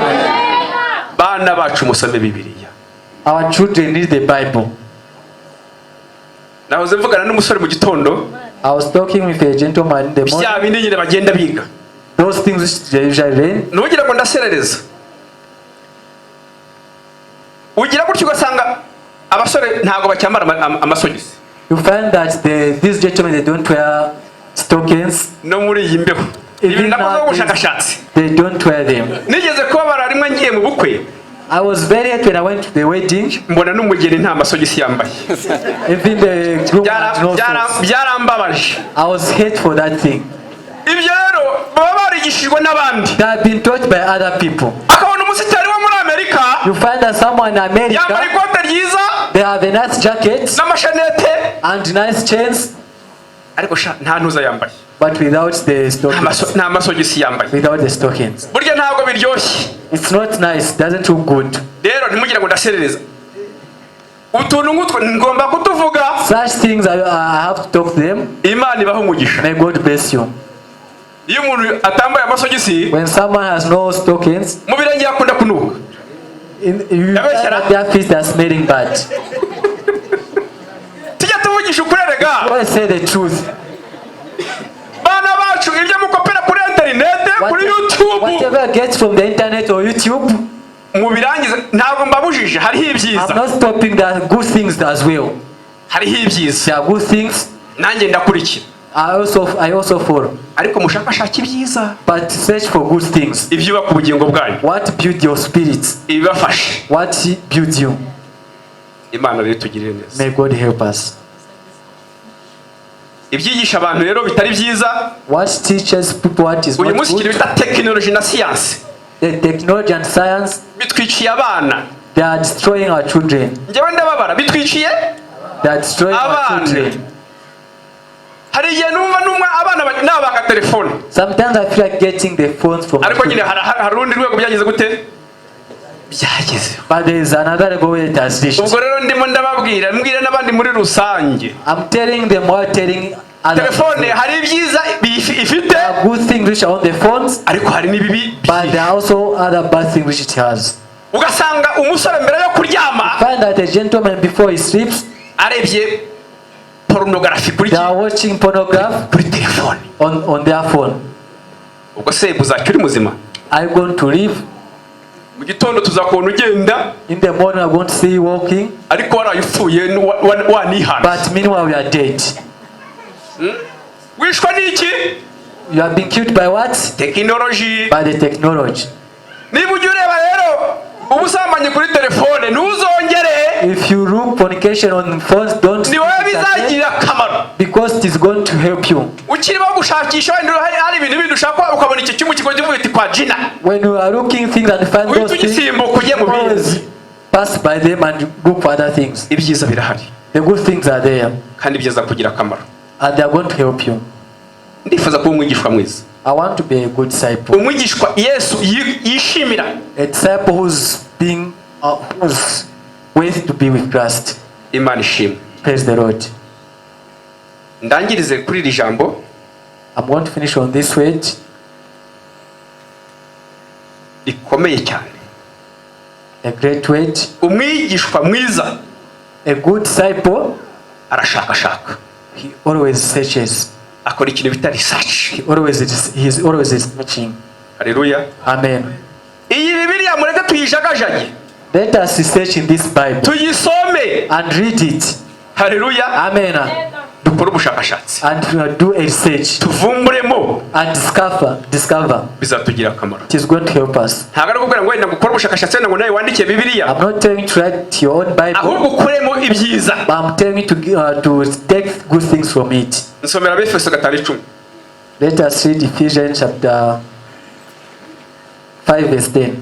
Bana bacu musome Bibiliya. Our children read the Bible. Nahoze mvugana n'umusore mu gitondo. I was talking with a gentleman in the morning. Bya bindi nyine bagenda biga. Those things which they usually learn. Nugira ngo ndaserereza. Ugira gutyo ugasanga abasore ntago bacyambara amasogisi. You find that these gentlemen they don't wear stockings. No muri iyi mbeho. Ibi ndakoze ubushakashatsi. They don't wear them. Nigeze kubabara rimwe ngiye mu bukwe. I was very happy when I went to the wedding. Mbona n'umugeni nta masogisi yambaye. Even the groom byarambabaje. I was hate for that thing. Ibyo rero baba barigishijwe n'abandi. They have been taught by other people. Akabona umusitari wo muri Amerika. You find that someone in America. Yambaye ikote ryiza. They have a nice jacket. N'amashanete. And nice chains. Ariko nta ntuza yambaye. But without the stockings. Nta masogisi yambaye. Without the stockings. Burya ntabwo biryoshye. It's not nice. Doesn't look good. Rero ntimugira ngo ndaserereza. Utuntu ngutwo ngomba kutuvuga. Such things I have to talk to them. Imana ibaho umugisha. May God bless you. Iyo umuntu atambaye amasogisi. When someone has no stockings. Mu birenge yakunda kunuka. Their feet are smelling bad. Tujya tuvugisha ukuri rega. Let's say the truth. Bana bacu ibyo mukopera kuri internet, kuri YouTube. Whatever gets from the internet or YouTube. Mu birangiza ntabwo mbabujije hariho ibyiza. I'm not stopping the good things as well. Hariho ibyiza. There are good things. Nanjye ndakurikira. I also fall. Ariko mushakashaka ibyiza. But search for good things. Ibyubaka ubugingo bwanyu. What build your spirits? Ibafashe. What builds you? Imana rero tugirire neza. May God help us. Ibyigisha abantu rero bitari byiza. What teaches people what is not good? Uyu munsi bita technology na science. The technology and science. Bitwiciye abana. They are destroying our children. Njyewe ndababara bitwiciye. They are destroying our children. Hari igihe numva abana nabaka telefone. Sometimes I feel like getting the phones from. Ariko nyine hari urundi rwego byageze gute? Byageze. But there is another level where it has reached. Ubwo rero ndimo ndababwira mbwira n'abandi muri rusange. I'm telling them what telling others. Telefone hari ibyiza ifite. There are good things which are on the phones. Ariko hari n'ibibi. But there are also other bad things which it has. Ugasanga umusore mbere yo kuryama. Find that a gentleman before he sleeps. Arebye pornography kuri. They are watching pornography kuri telefone. On their phone. Ubwo se buzacyuri muzima. Are you going to live? Mu gitondo tuzakubona ugenda. In the morning I'm going to see you walking. Ariko warayupfuye wanihana. But meanwhile we are dead. Wishwa niki? You have been killed by what? Technology. By the technology. Niba ujya ureba rero ubusambanyi kuri telefone ntuzongere. If you look fornication on phones, don't. Ni wowe bizagira akamaro. Because it is going to help you. Ukiri bo gushakisha wenda hari ibintu bindi ushaka ukabona iki cyumu kigoye uvuye kwa Gina. When you are looking things and find those things, pass by them and look for other things. Ibyiza birahari. The good things are there. Kandi byiza kugira akamaro. And they are going to help you. Ndifuza kuba umwigishwa mwiza. I want to be a good disciple. Umwigishwa Yesu yishimira. A disciple who's being who's worthy to be with Christ. Imana ishimwe. Praise the Lord. Ndangirize kuri iri jambo. I'm going to finish on this word. Ikomeye cyane. A great word. Umwigishwa mwiza. A good disciple. Arashakashaka. He always searches. Akora ikintu bita research. He is always searching. Hallelujah. Amen. Iyi Bibiliya mureke tuyijagajaye. Let us search in this Bible. Tuyisome and read it. Hallelujah. Amen. Dukora ubushakashatsi. And do a research. Tuvumburemo. And discover. Bizatugira akamaro. It is going to help us. Ntabwo ari ukubwira ngo wenda gukora ubushakashatsi ngo nawe wandike Bibiliya. I'm not telling you to write your own Bible. Ahubwo ukuremo ibyiza. But I'm telling you to take good things from it. Nsomera Efeso 5:10. Let us read Ephesians chapter 5 verse 10.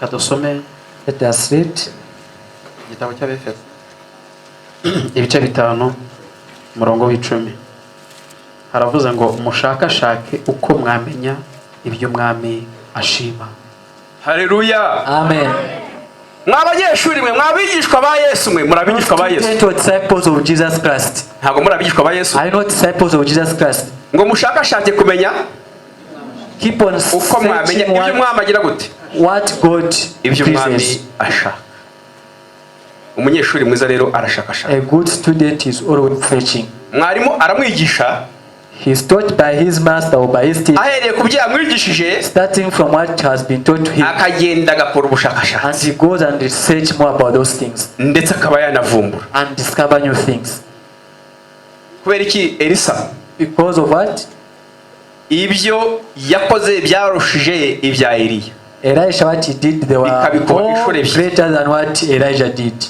Kadusome. Let us read Igitabo cy'Abefeso ibice 5 umurongo w'10. Haravuze ngo mushakashake uko mwamenya ibyo mwami ashima. Hallelujah. Amen. Mwabanyeshuri mwe mwabigishwa ba Yesu mwe murabigishwa ba Yesu. Disciples of Jesus Christ. Ntabwo murabigishwa ba Yesu. I know disciples of Jesus Christ. Ngo mushakashake kumenya keep on uko mwamenya ibyo mwamagira gute. What God ibyo mwami ashaka. Umunyeshuri mwiza rero arashakashaka. A good student is always searching. Mwarimu aramwigisha. He is taught by his master or by his teacher. Ahereye ku byo yamwigishije. Starting from what has been taught to him. Akagenda agakora ubushakashatsi. And he goes and research more about those things. Ndetse akaba yanavumbura. And discover new things. Kubera iki Elisa? Because of what? Ibyo yakoze byarushije ibya Eliya. Elisha, what he did, they were more greater than what Elijah did.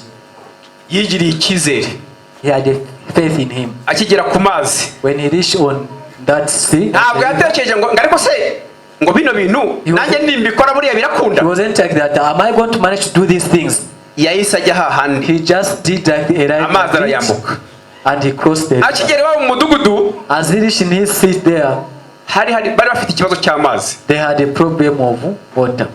Yigiriye icyizere. He had a faith in him. Akigera ku mazi. When he reached on that sea, ntabwo yatekereje ngo ariko se ngo bino bintu nanjye nimbikora buriya birakunda. He wasn't like that. Am I going to manage to do these things? Yahise ajya hahandi. He just did like Elijah. Amazi arayambuka. And he crossed it. Akigera iwabo mu mudugudu. As he reached in his seat there, bari bafite ikibazo cy'amazi. They had a problem of water.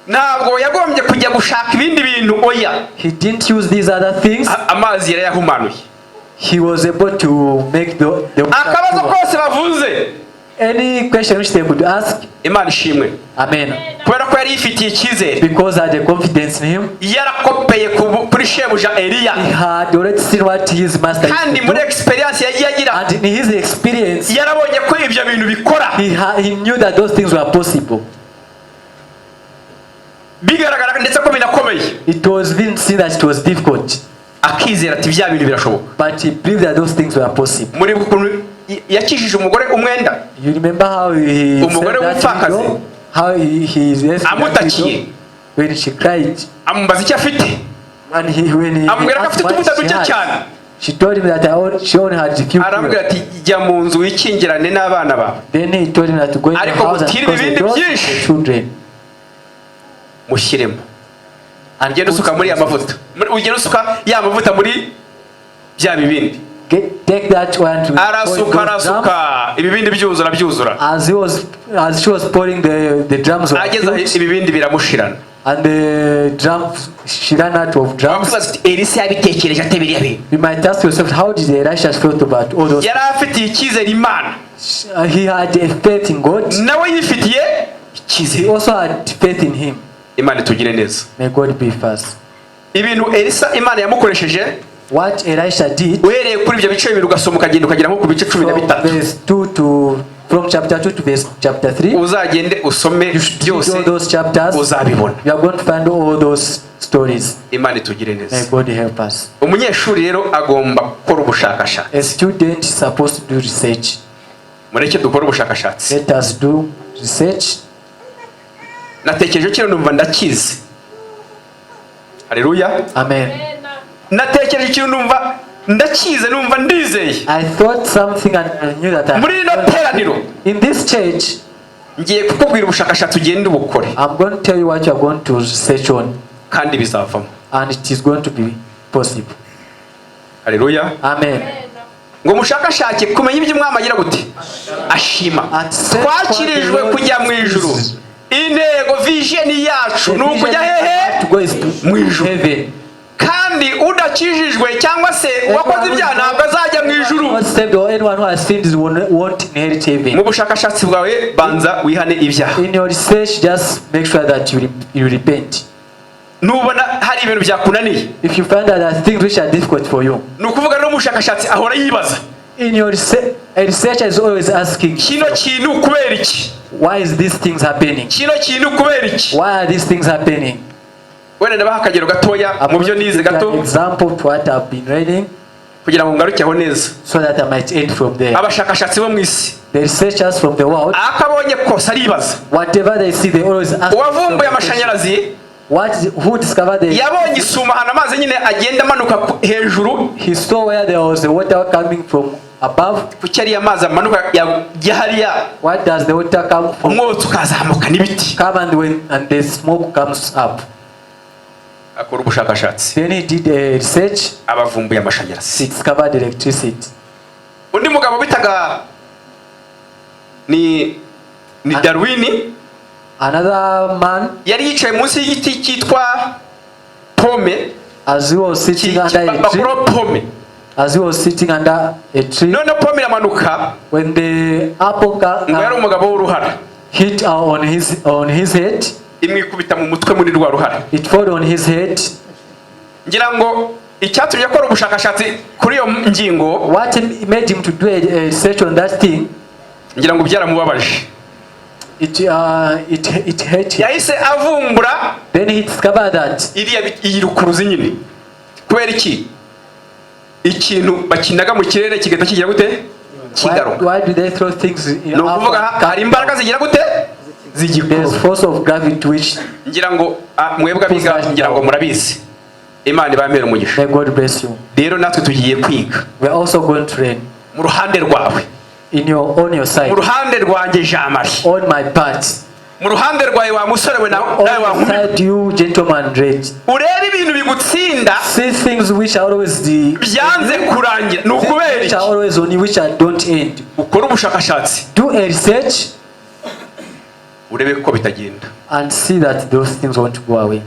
Ntabwo yagombye kujya gushaka ibindi bintu oya. He didn't use these other things. Amazi yarayahumanuye. He was able to make the akabazo kose bavuze. Any question which they could ask. Imana ishimwe. Amen. Kubera ko yari ifitiye icyizere. Because I had a confidence in him. Yarakopeye kuri shebuja Eliya. He had already seen what his master. Kandi muri experience yagiye agira And in his experience, yarabonye ko ibyo bintu bikora. he knew that those things were possible. Bigaragara ndetse ko binakomeye. It was being seen that it was difficult. Akizera ati bya bintu birashoboka. But he believed that those things were possible. Muri bukuntu yakijije umugore umwenda. You remember how he umugore w'umupfakazi, how he amutakiye when she cried, amubaza icyo afite, and when he amubwira ko afite utubuta duke cyane. She told him that she only had a few. Arambwira ati jya mu nzu wikingirane n'abana bawe. Then he told him that to go in the house and close the doors to the children. Mushyiremo. Ugenda usuka muri amavuta. Ugenda usuka ya mavuta muri bya bibindi. Take that one to arasuka ibibindi byuzura. As she was pouring the drums of ageza ibibindi biramushirana. And the drums, she ran out of drums. Elisa yabitekereje ate biriya bintu. You might ask yourself, how did Elisha feel about all those? Yari afitiye icyizere Imana. He had a faith in God. Nawe yifitiye icyizere. He also had faith in him. Imana tugire neza. May God be first. Ibintu Elisa Imana yamukoresheje, what Elisha did, uhereye kuri ibyo bice bibiri ugasoma ukagenda ukagera nko ku bice 13. From chapter 2 to verse chapter 3, uzagende usome byose, all those chapters, uzabibona. You are going to find all those stories. Imana tugire neza. May God help us. Umunyeshuri rero agomba gukora ubushakashatsi. A student is supposed to do research. Mureke dukora ubushakashatsi. Let us do research. Natekereje kino numva ndakizi. Haleluya. Amen. Natekereje kino numva ndakize, numva ndizeye. I thought something and I knew that muri no teraniro, in this church, ngiye kukubwira ubushakashatsi ugende ubukore. I'm going to tell you what you are going to research on, kandi bizavamo, and it is going to be possible. Haleluya. Amen. Ngo mushakashake kumenya ibyo umwami agira gute ashima. Twakirijwe kujya mu ijuru. Intego vision yacu nukujya hehe mu ijuru. Kandi udakijijwe cyangwa se wakoze ibyaha ntabwo azajya mu ijuru. Mu bushakashatsi bwawe banza wihane ibyaha. In your research, just make sure that you repent. Nubona hari ibintu byakunaniye, if you find that there are things which are difficult for you, nukuvuga no mushakashatsi ahora yibaza. In your research, a researcher is always asking, kino kintu kubera iki? Why is these things happening? Kino kintu kubera iki? Why are these things happening? Wenda ndabaha akagero gatoya mu byo nize gato. Example to what I've been reading, kugira ngo ngarukeho neza, so that I might end from there. Abashakashatsi bo mu isi, the researchers from the world, akabonye kosa aribaza. Whatever they see, they always ask. Wavumbuye amashanyarazi, who discovered the, yabonye isuma hana amazi nyine agenda amanuka hejuru. He saw where there was the water coming from above. Kuki ari amazi amanuka yahariya? What does the water come from? Umwotsi ukazamuka n'ibiti. Come and the smoke comes up. Akora ubushakashatsi. Then he did a research. Abavumbuye amashanyarazi. He discovered electricity. Undi mugabo bitaga ni Darwin. Another man, yari yicaye munsi y'igiti cyitwa pome. As he was sitting under a tree. As he was sitting under a tree. None pome iramanuka. When the apple yari umugabo w'uruhara. Hit on his head. Imwikubita mu mutwe muri rwa ruhara. It fell on his head. Ngira ngo icyatumye akora ubushakashatsi kuri iyo ngingo, what made him to do a research on that thing, ngira ngo byaramubabaje. It hurt him. Yahise avumbura. Then he discovered that iriya iyirukuruzi nyine. Kubera iki? Ikintu bakinaga mu kirere kigata kigira gute? Kigaruka. Why do they throw things in no kuvuga hari imbaraga zigira gute? There's force of gravity which, ngira ngo mwebwe abiga ngira ngo murabizi. Imana ibamere umugisha. May God bless you. Rero natwe tugiye kwiga. We are also going to learn. Mu ruhande rwawe. On your side. Mu ruhande rwanjye Jamari. On my part. Mu ruhande rwawe wa musore we nawe wa nkumi. Side you gentleman red. Urebe ibintu bigutsinda. See things which are always byanze kurangira. Nukubera iki? Which are always on which I don't end. Ukora ubushakashatsi. Do a research. Urebe ko bitagenda. And see that those things won't go away.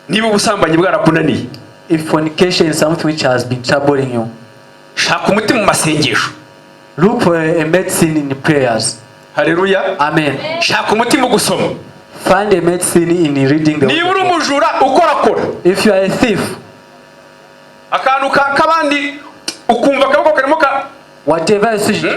Niba ubusambanyi bwarakunaniye. If fornication is something which has been troubling you, shaka umuti mu masengesho. Look for a medicine in prayers. Haleluya. Amen. Shaka umuti mu gusoma. Find a medicine in reading the word. Niba uri umujura ukora. If you are a thief, akantu kabandi ukumva kaboko karimo Whatever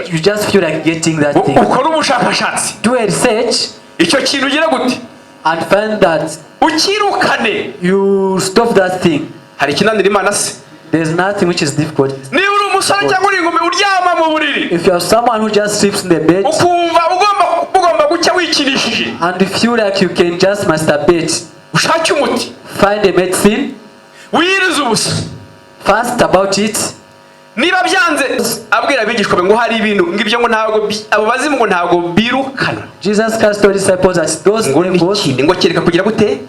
you just feel like getting that thing. ukora ubushakashatsi, Do a research icyo kintu ugira gute and find that ukirukane. you stop that thing. Hari ikinanira Imana se? There's nothing which is difficult. Niba uri umusore cyangwa uri inkumi uryama mu buriri If you are someone who just sleeps in the bed ukumva ugomba gucya wikinishije, and you feel like you can just masturbate, ushake umuti, find a medicine, wiyirize ubusa. fast about it. Niba byanze abwira abigishwa be ngo hari ibintu ngibyo ngo ntabwo abo bazimu ngo ntabwo birukana. Jesus Christ told disciples that those ngo devils n'ikindi ngo kereka kugira gute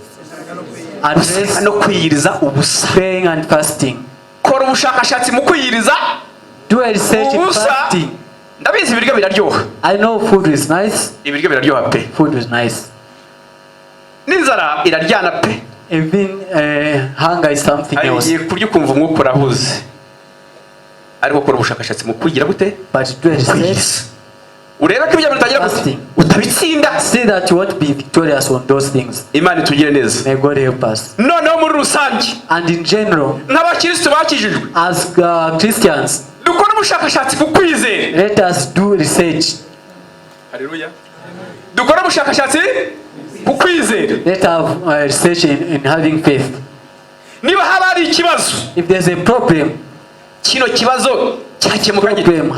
and rest, no kwiyiriza ubusa. praying and fasting. Kora ubushakashatsi mu kwiyiriza Do a research in ubusa. fasting. Ndabizi ibiryo biraryoha, I know food is nice. ibiryo biraryoha pe, Food is nice. n'inzara iraryana pe. Even hunger is something Hari else. igihe kurya ukumva umwuka urahuze, ariko kora ubushakashatsi mu kwigira gute But do a research, kwiyiriza, urebe ko ibyo bitagira gute fasting. utabitsinda. See that you won't be victorious on those things. Imana itugire neza. May God help us. Noneho muri rusange And in general, nk'abakirisitu bakijijwe as Christians, dukora ubushakashatsi ku kwizera. let us do research. Haleluya. Dukora ubushakashatsi ku kwizera. Let us have research in having faith. Niba haba hari ikibazo, If there's a problem, kino kibazo cyakemuka gite?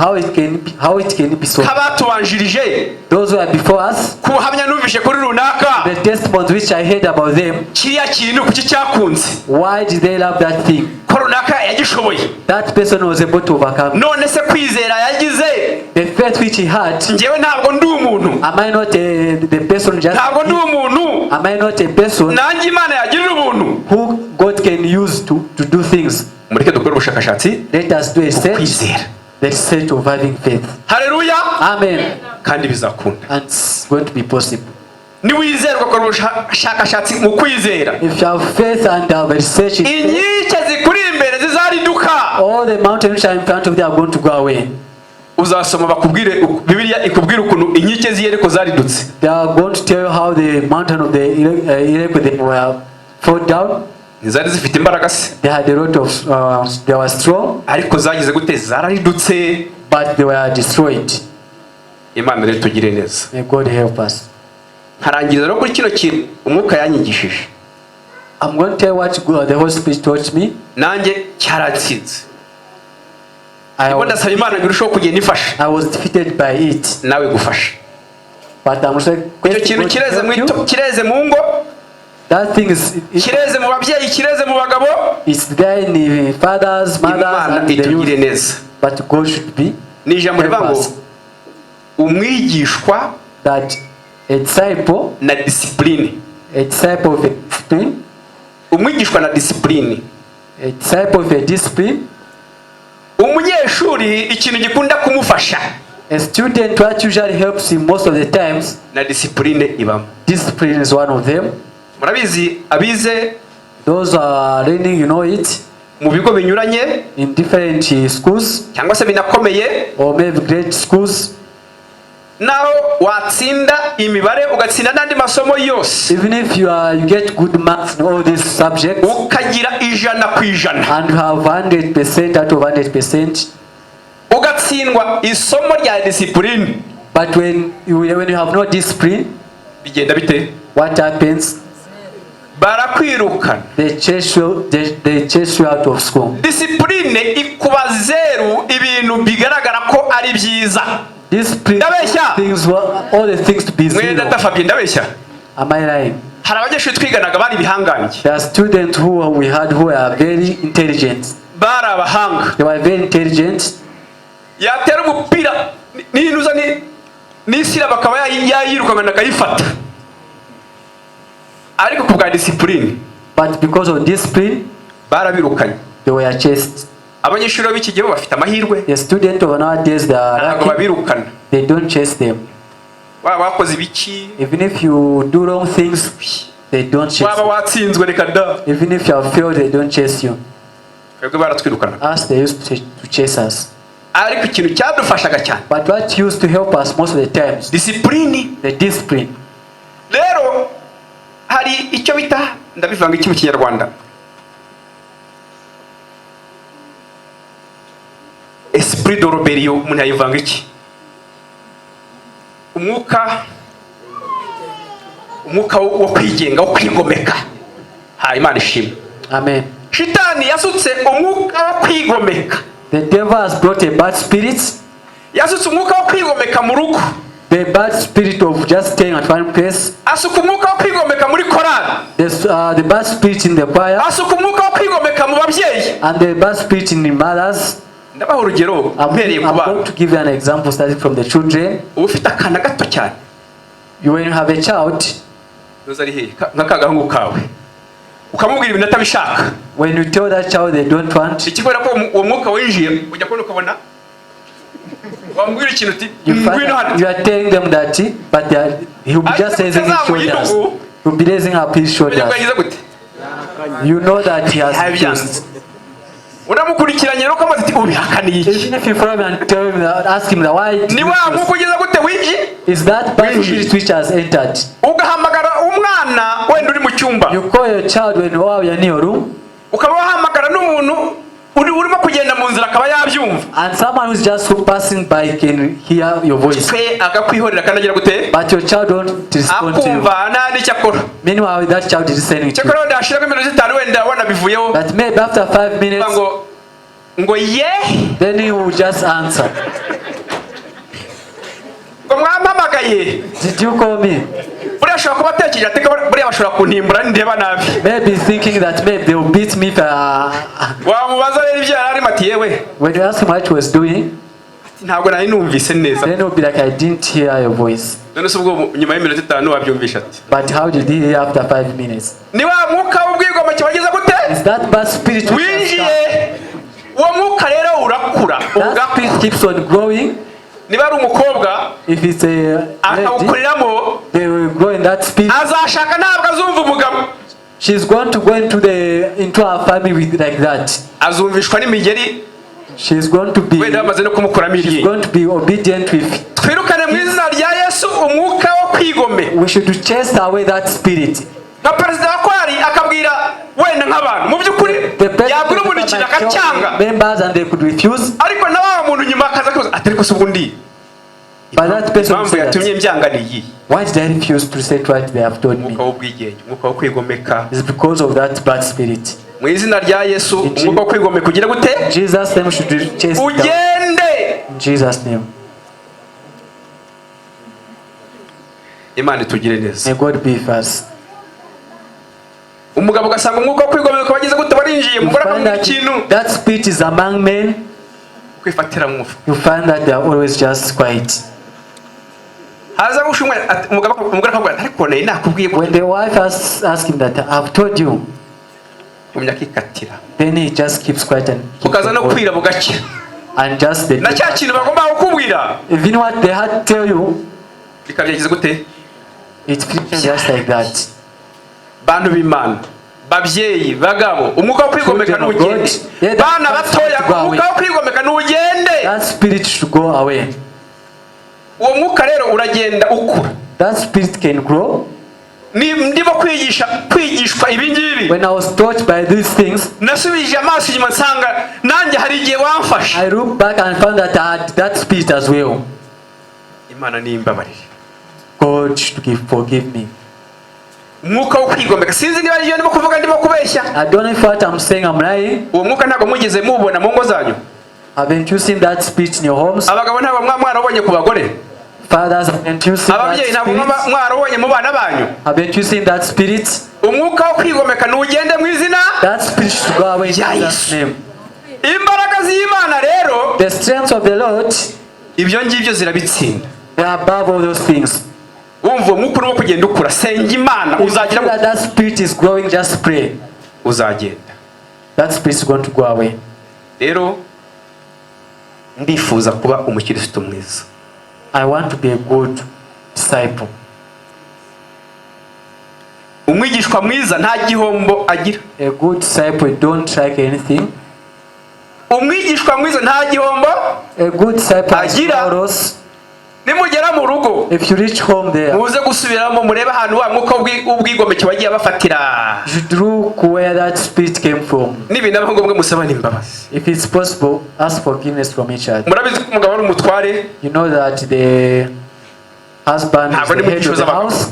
how it can be solved. Kabatubanjirije Those who are before us, ku buhamya numvise kuri runaka, the testimonies which I heard about them, kiriya kintu kuki cyakunze, why did they love that thing? ko runaka yagishoboye. That person was able to overcome. None se kwizera yagize, The faith which he had, njyewe ntabwo ndi umuntu, am I not the person just? ntabwo ndi umuntu, Am I not a person nanjye Imana yagirira ubuntu. who God can use to do things? Mureke dukore ubushakashatsi Let us do a research, kwizera. the research of having faith. Haleluya. Amen. Kandi bizakunda. And it's going to be possible. Niwizera ugakora ubushakashatsi mu kwizera, If you have faith and have research in faith, inkike zikuri imbere zizariduka. all the mountains which are in front of you are going to go away. Uzasoma bakubwire Bibiliya ikubwire ukuntu inkike z'Yeriko zaridutse. They are going to tell you how the mountain of the Iraq they were fall down. Ntizari zifite imbaraga se, They had a lot of, they were strong, ariko zagize gute? Zararidutse. but they were destroyed. Imana rero tugire neza. May God help us. Ntarangiriza rero kuri kino kintu umwuka yanyigishije, I'm going to tell you what God, the Holy Spirit taught me. nanjye cyaratsinze. I Ubwo ndasaba Imana ngo irusheho kugenda ifasha was defeated by it. nawe gufasha. But I'm saying, Icyo kintu kireze mu ngo, that thing is kireze mu babyeyi, kireze mu bagabo. it's there in the fathers, mothers, Imana and the itugire youth. neza. But God should be Ni ijambo rivuga ngo umwigishwa that a disciple na discipline. of a discipline, Umwigishwa na discipline. a disciple of a discipline, Umunyeshuri ikintu gikunda kumufasha a student what usually helps him most of the times, na discipline ibamo. discipline is one of them. Murabizi abize Those who are learning, you know it, mu bigo binyuranye in different schools cyangwa se binakomeye, or maybe great schools. naho watsinda imibare ugatsinda n'andi masomo yose, Even if you get good marks in all these subjects ukagira 100%, and you have 100% out of 100%, ugatsindwa isomo rya discipline, but when you have no discipline, bigenda bite? what happens? Barakwirukana. They chase you out of school. Discipline ikuba zeru ibintu bigaragara ko ari byiza. Discipline, things, all the things to be Mwene zero. Datafabye ndabeshya. Am I lying? Hari abanyeshuri twiganaga bari bihangange, There are students who we had who are very intelligent. bari abahanga. They were very intelligent. Yatera umupira ninuza n'isira bakaba yayirukana akayifata, ariko kubwa discipline But because of discipline, barabirukanye. they were chased. Abanyeshuri b'iki gihe bafite amahirwe, The students of nowadays, they are ntabwo lucky. babirukana. They don't chase them. Waba wakoze ibiki, Even if you do wrong things, they don't chase waba you. watsinzwe reka da, Even if you have failed, they don't chase you. twebwe baratwirukana. Us, they used to chase us. Ariko ikintu cyadufashaga cyane, But what used to help us most of the times, discipline. the discipline. Rero hari icyo bita, ndabivanga iki mu Kinyarwanda, esprit de rebellion umuntu yayivanga iki? Umwuka wo kwigenga, wo kwigomeka. Ha, Imana ishimwe. Amen. Shitani yasutse umwuka wo kwigomeka. The devil has brought a bad spirit. Yasutse umwuka wo kwigomeka mu rugo. The bad spirit of just staying at one place. Asuka umwuka wo kwigomeka muri korali. The bad spirit in the choir. Asuka umwuka wo kwigomeka mu babyeyi. And the bad spirit in the mothers. Ndabaho urugero mpereye ku bana. I'm going to give you an example starting from the children. Ufite akana gato cyane. When you have a child, nuzari he nk'akagahungu kawe ukamubwira ibintu atabishaka. When you tell that child they don't want, ikikwera ko uwo mwuka winjiye ujya kubona ukabona wambwira ikintu uti you are telling them that, but he will be just raising his shoulders. He will be raising up his shoulders. You know that he has refused. Uramukurikiranye roko amaze ati ubihakaniye iki? Even if you follow him and tell him, ask him why. Ni wa mwuka ugeza gute winji? Is that bad spirit which has entered? Ugahamagara umwana wenda uri mu cyumba. You call your child when you are in your room. Ukaba wahamagara n'umuntu urimo kugenda mu nzira akaba yabyumva. And someone who is just passing by can hear your voice. Agakwihorera kanagira gute? But your child don't respond to you. Akumva nani cyakora. Meanwhile that child is listening to you. Cyakora ndashira iminota 5 wenda wana bivuyeho. But maybe after 5 minutes ngo ye, then he will just answer. Mwamamagaye. Did you call me? Urashaka kubatekereje ati buriya bashobora kuntimbura ndeba nabi. Maybe thinking that maybe they will beat me. Wamubaza rero ibyo yari mati yewe. When you ask him what he was doing, ntabwo nari numvise neza. then he will be like, I didn't hear your voice. None se ubwo nyuma y'iminota 5 wabyumvisha ati. But how did he hear after 5 minutes? Ni wa mwuka w'ubwigomeke wagize gute? Is that bad spirit winjiye? Uwo mwuka rero urakura. That spirit keeps on growing. Niba ari umukobwa, if it's a lady, they will grow in that spirit. Azashaka ntabwo azumva umugabo. She's going to go into her family with like that. Azumvishwa n'imigeri. She's going to be obedient with. Twirukane mu izina rya Yesu umwuka wo kwigome. We should chase away that spirit. Na president wa kwari akabwira wenda nk'abantu mu byukuri yabwira umuntu ikintu akacyanga. Members and they could refuse. Ariko na wa muntu nyuma akaza kuza atariko se ubundi. But that person said, yatumye mbyanganiye. Why did I refuse to say what they have told me? Umwuka w'ubwigenge, umwuka wo kwigomeka. It's because of that bad spirit. Mu izina rya Yesu umwuka wo kwigomeka kugira gute? Jesus name should chase down. Ugende. In Jesus name. Imana itugire neza. May God be with us. Umugabo gasanga umwuka wo kwigomeka wagize gute barinjiye mukora mu kintu. That spirit is among men. Kwifatira mu mufu. You find that they are always just quiet. Haza gushumwe umugabo akabwira ariko nayi nakubwiye. When the wife asks him that I've told you. Then he just keeps quiet and ukaza no kwira bugacya. And just the na cya kintu bagomba kukubwira. Even what they had to tell you. Bikabyageze gute? It's just like that. Bantu b'Imana, babyeyi, bagabo, umwuka wo kwigomeka n'ugende. Bana batoya, umwuka wo kwigomeka n'ugende. That spirit should go away. Uwo mwuka rero uragenda ukura. That spirit can grow. Ndimo kwigishwa ibingibi. When I was taught by these things, nasubije amaso inyuma nsanga nanjye hari igihe wamfasha. I look back and found that I had that spirit as well. Imana ni imbabarire. God should forgive me. Umwuka wo kwigomeka sinzi niba iyo ndimo kuvuga ndimo kubeshya. I don't know if what I'm saying I'm lying. Uwo mwuka ntabwo mugeze mubona mu ngo zanyu. Haven't you seen that spirit in your homes? Abagabo ntabwo mwarabonye ku bagore. Fathers, haven't you seen that spirit? Mwarabonye mu bana banyu. Haven't you seen that spirit? Umwuka wo kwigomeka n'ugende mu izina. That spirit should go away in Jesus' name. Imbaraga z'Imana rero, the strength of the Lord, ibyo ngibyo zirabitsinda. They are above all those things. Wumva umwuka urimo kugenda ukura, senga Imana uzagira ngo that spirit is growing, just pray. Uzagenda. That spirit is going to go away. Rero ndifuza kuba umukristo mwiza. I want to be a good disciple. Umwigishwa mwiza nta gihombo agira. A good disciple don't like anything. Umwigishwa mwiza nta gihombo a good disciple has no loss. nimugera mu rugo, if you reach home there, muze gusubiramo murebe ahantu wa mwuka ubwigomeke wagiye bafatira. you should look where that spirit came from. Nibinaba ngombwa musabane imbabazi. If it's possible, ask forgiveness from each other. Murabizi ko umugabo ari umutware, You know that the husband is the head of the house.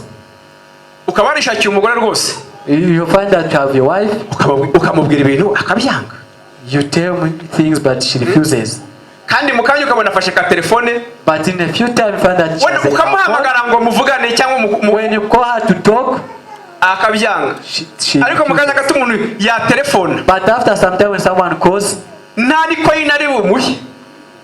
ukaba warishakiye umugore rwose, You find that you have your wife, ukamubwira ibintu akabyanga, you tell me things but she refuses. kandi mukanya ukabona afashe ka telefone, But in a few times you find that she has a phone. ukamuhamagara ngo muvugane cyangwa When you call her to talk, akabyanga. she Ariko mukanya gato umuntu ya telefone, but after some time when someone calls, ntari ko yinari bumuhe,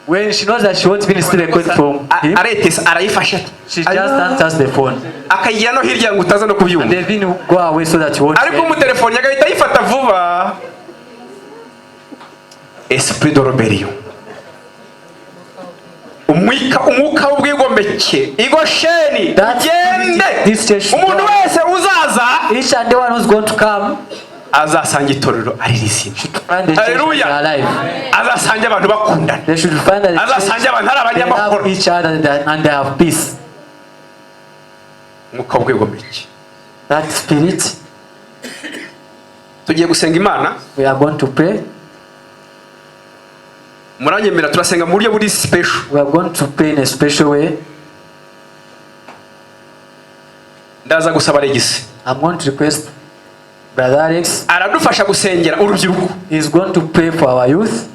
when she knows that she won't be still a call from him, aretesa arayifashe, she just answers the phone. akayigira no hirya ngo utaza no And kubyumva. then you go away so that you won't Ariko hear. mu telefone agahita ayifata vuba. Esprit de rebellion, umwuka w'ubwigomeke igosheni ugende. Umuntu wese uzaza, Each and everyone who's going to come, azasanga itorero ari rizima. find the church is alive. Azasanga abantu bakundana, They should find that the azasanga abantu ari church, they love abanyamahoro. each other and they have peace. Umwuka w'ubwigomeke. That spirit, Tugiye gusenga Imana, we are going to pray. muranyemera turasenga mu buryo buri special. We are going to pray in a special way. Ndaza gusaba Regis, I'm going to request Brother Alex. aradufasha gusengera urubyiruko. He's going to pray for our youth.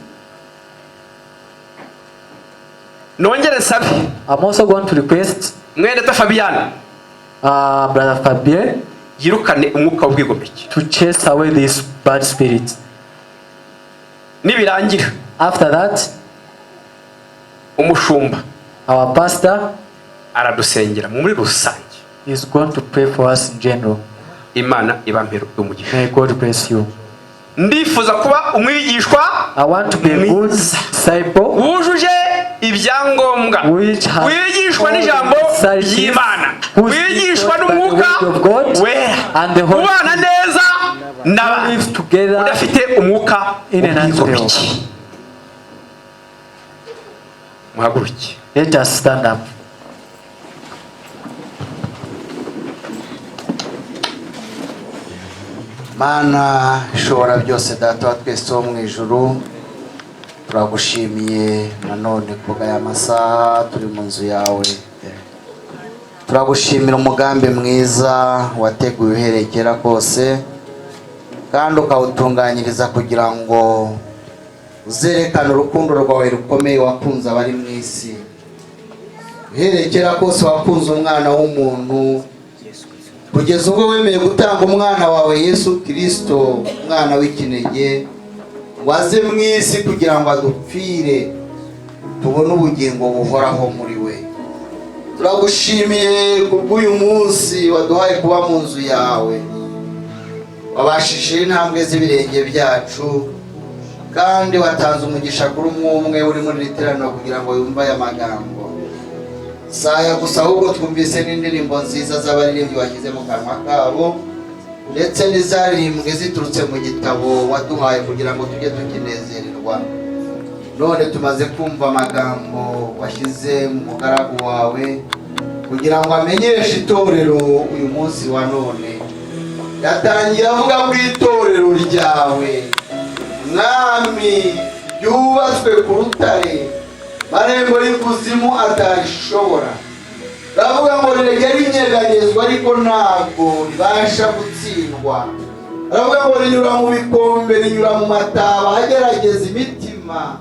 Nongere sabe I'm also going to request mwene ta Fabian Brother Fabien yirukane umwuka w'ubwigomeke. to chase away this bad spirit. Nibirangira, After that, umushumba our pastor aradusengera muri rusange. is going to pray for us in general. Imana ibampero umugisha. May God bless you. Ndifuza kuba umwigishwa I want to be a good mwiza, disciple wujuje ibyangombwa, which has wigishwa n'ijambo ry'Imana, wigishwa n'umwuka wera, and the Holy ubana neza n'abandi, live together udafite umwuka in an w'ubwigomeke. Muhaguruke. Let us stand up. Mana ishobora byose, data wa twese wo mu ijuru, turagushimiye nanone kuba aya masaha turi mu nzu yawe. Turagushimira umugambi mwiza wateguye uherekera kose, kandi ukawutunganyiriza kugira ngo uzerekane urukundo rwawe rukomeye wakunze abari mu isi. Uherekera kose wakunze umwana w'umuntu, kugeza ubwo wemeye gutanga umwana wawe Yesu Kristo, umwana w'ikinege, waze mu isi kugira ngo adupfire tubone ubugingo buhoraho muri we. Turagushimiye kubw'uyu munsi waduhaye kuba mu nzu yawe, wabashishije intambwe z'ibirenge byacu, kandi watanze umugisha kuri umwe uri muri literano kugira ngo yumve aya magambo. Saya gusa ahubwo twumvise n'indirimbo nziza z'abaririmbyi washyize mu kanwa kabo, ndetse n'izaririmbwe ziturutse mu gitabo waduhaye kugira ngo tujye tukinezererwa. None tumaze kumva amagambo washyize mu mugaragu wawe kugira ngo amenyeshe itorero uyu munsi wa none. Yatangiye avuga ku itorero ryawe, Mwami, ryubatswe ku rutare, marembo y'ikuzimu atarishobora. Ravuga ngo rirege rinyeganyezwa ariko ntabwo ribasha gutsindwa. Ravuga ngo rinyura mu bikombe, rinyura mu mataba agerageza imitima,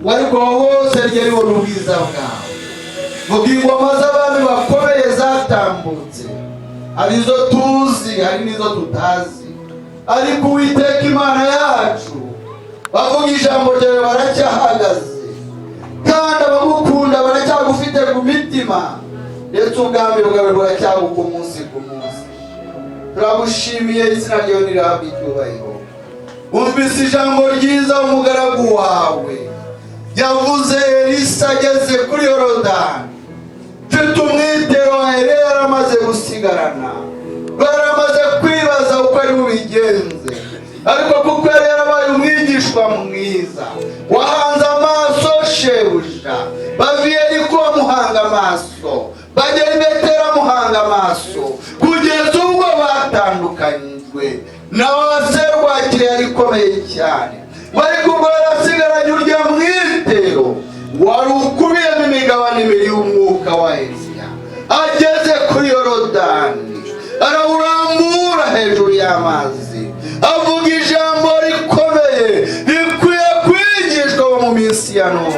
ariko hose rye ribona ubwiza bwawe. Vuga ingoma z'abami bakomeye zatambutse, hari izo tuzi hari n'izo tutazi, ariko Uwiteka Imana yacu bavuga ijambo ryawe baracyahagaze, kandi abagukunda baracyagufite ku mitima, ndetse ubwami bwawe buracyaguka umunsi ku munsi. Turagushimiye, izina ryawe nirihabwe icyubahiro. Wumvise ijambo ryiza umugaragu wawe yavuze Elisa ageze kuri Yorodani, mfite umwitero wa Eliya yaramaze gusigarana, baramaze kwibaza uko ari bubigenze, ariko kuko yari yarabaye umwigishwa mwiza, wahanze amaso shebuja, baviye niko wamuhanga amaso, bagera imbere muhanga amaso, kugeza ubwo batandukanyijwe n'abaserwakire yari ikomeye cyane. Bari kubwo yarasigaranye urya mwitero wari ukubiyemo imigabane ibiri y'umwuka wa Eliya. Ageze kuri Yorodani arawurambura hejuru y'amazi, avuga ijambo rikomeye rikwiye kwigishwa mu minsi ya none.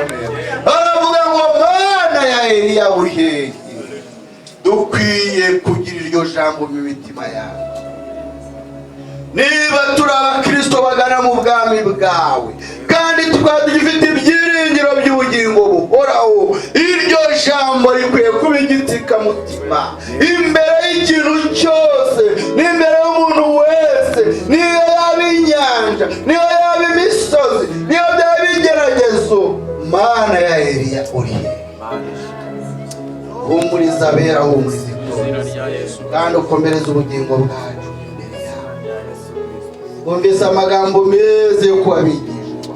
Aravuga ngo Mana ya Eliya uri hehe? Dukwiye kugira iryo jambo mu mitima yacu. Niba turi abakristo bagana mu bwami bwawe kandi tukaba dufite ibyiringiro by'ubugingo buhoraho, iryo jambo rikwiye kuba igitsikamutima imbere y'ikintu cyose, n'imbere y'umuntu wese, niyo yaba inyanja, niyo yaba imisozi, niyo byaba ibigeragezo. Mana ya Eliya uri he? Humuriza abera, humuriza itorero, kandi ukomereza ubugingo bwacu imbere yawe. Bumvise amagambo meza yo kubabigishwa.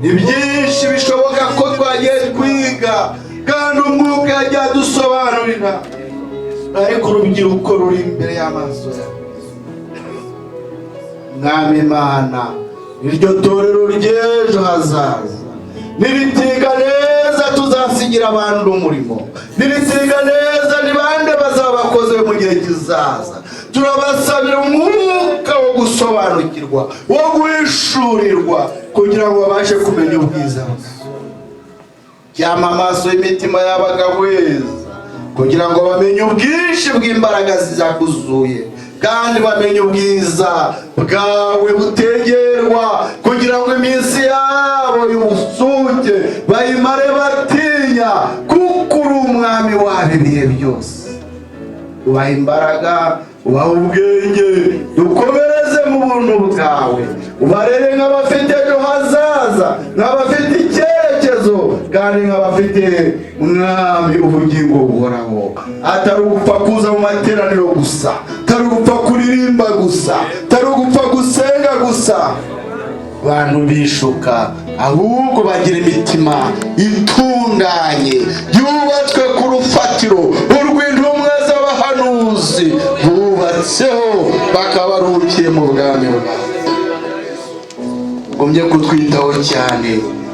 Ni byinshi bishoboka ko twagiye twiga kandi umwuka yagiye adusobanurira, ariko urubyiruko ruri imbere y'amaso yawe. Mwami Mana, iryo torero ry'ejo hazaza niritiga neza tuzasigira abandi umurimo, niritiga neza ni bande bazabakoze mu gihe kizaza. Turabasabira umwuka wo gusobanukirwa, wo guhishurirwa, kugira ngo babashe kumenya ubwiza bwe. Ryama amaso y'imitima y'abagahweza, kugira ngo bamenye ubwinshi bw'imbaraga zizakuzuye, kandi bamenye ubwiza bwawe butegerwa, kugira ngo iminsi yabo y'ubusuke bayimare batinya, kuko uri umwami wabo ibihe byose. Ubaha imbaraga, ubaha ubwenge, dukomereze mu buntu bwawe, ubarere nk'abafite ejo hazaza, nk'abafite icyerekezo, kandi nk'abafite mwami ubugingo buhoraho. Atari ugupfa kuza mu materaniro gusa, atari ugupfa kuririmba gusa, atari ugupfa gusenga gusa, abantu bishuka, ahubwo bagira imitima itunganye yubatswe ku rufatiro urw'intumwa z'abahanuzi bubatseho, bakaba barukiye mu bwami bwawe. Ugumye kutwitaho cyane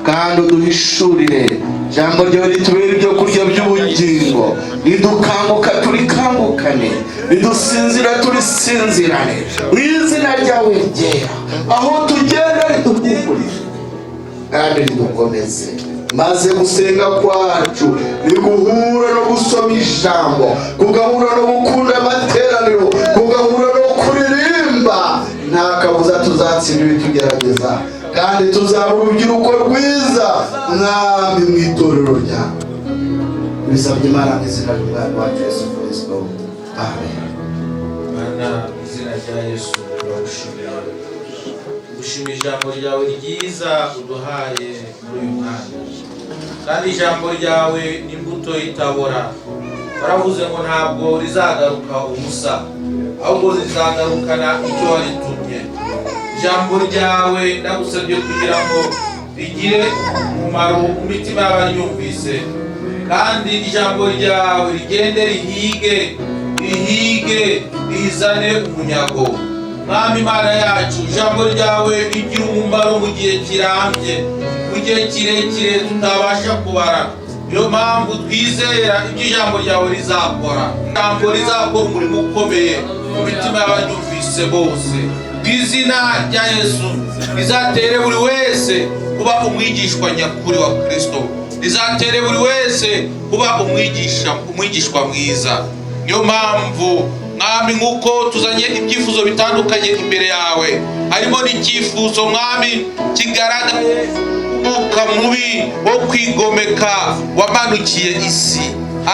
kandi uduhishurire ijambo ryawe ritubere ibyo kurya by'ubugingo. Ridukanguka turikangukane, ridusinzira turisinzirane, mu izina ryawe ryera. Aho tugenda riduhumurize kandi ridukomeze, maze gusenga kwacu niguhura no gusoma ijambo, kugahura no gukunda amateraniro, kugahura no kuririmba. Nta kabuza tuzatsinda ibitugerageza, kandi tuzaba urubyiruko rwiza mwami mu itorero ryawe. Bisabye Imana mu izina ry'Umwami wacu Yesu Kristo, amen. Mana, mu izina rya Yesu turagushimira, gushimira ijambo ryawe ryiza uduhaye muri uyu mwanya, kandi ijambo ryawe ni imbuto itabora. Waravuze ngo ntabwo rizagaruka umusa, ahubwo rizagarukana icyo waritumye. Ijambo ryawe ndagusabye kugira ngo rigire umumaro mu mitima y'abaryumvise, kandi ijambo ryawe rigende rihige rizane umunyago. Mwami Mana yacu, ijambo ryawe rigira umumaro mu gihe kirambye, mu gihe kirekire tutabasha kubara. Niyo mpamvu twizera ibyo ijambo ryawe rizakora. Ijambo rizakora umurimo ukomeye mu mitima y'abanyumvise bose. Mu izina rya Yesu rizatere buri wese kuba umwigishwa nyakuri wa Kristo, rizatere buri wese kuba umwigishwa mwiza. Niyo mpamvu Mwami, nk'uko tuzanye ibyifuzo bitandukanye imbere yawe, harimo n'icyifuzo Mwami kigaragaye umwuka mubi wo kwigomeka wamanukiye isi,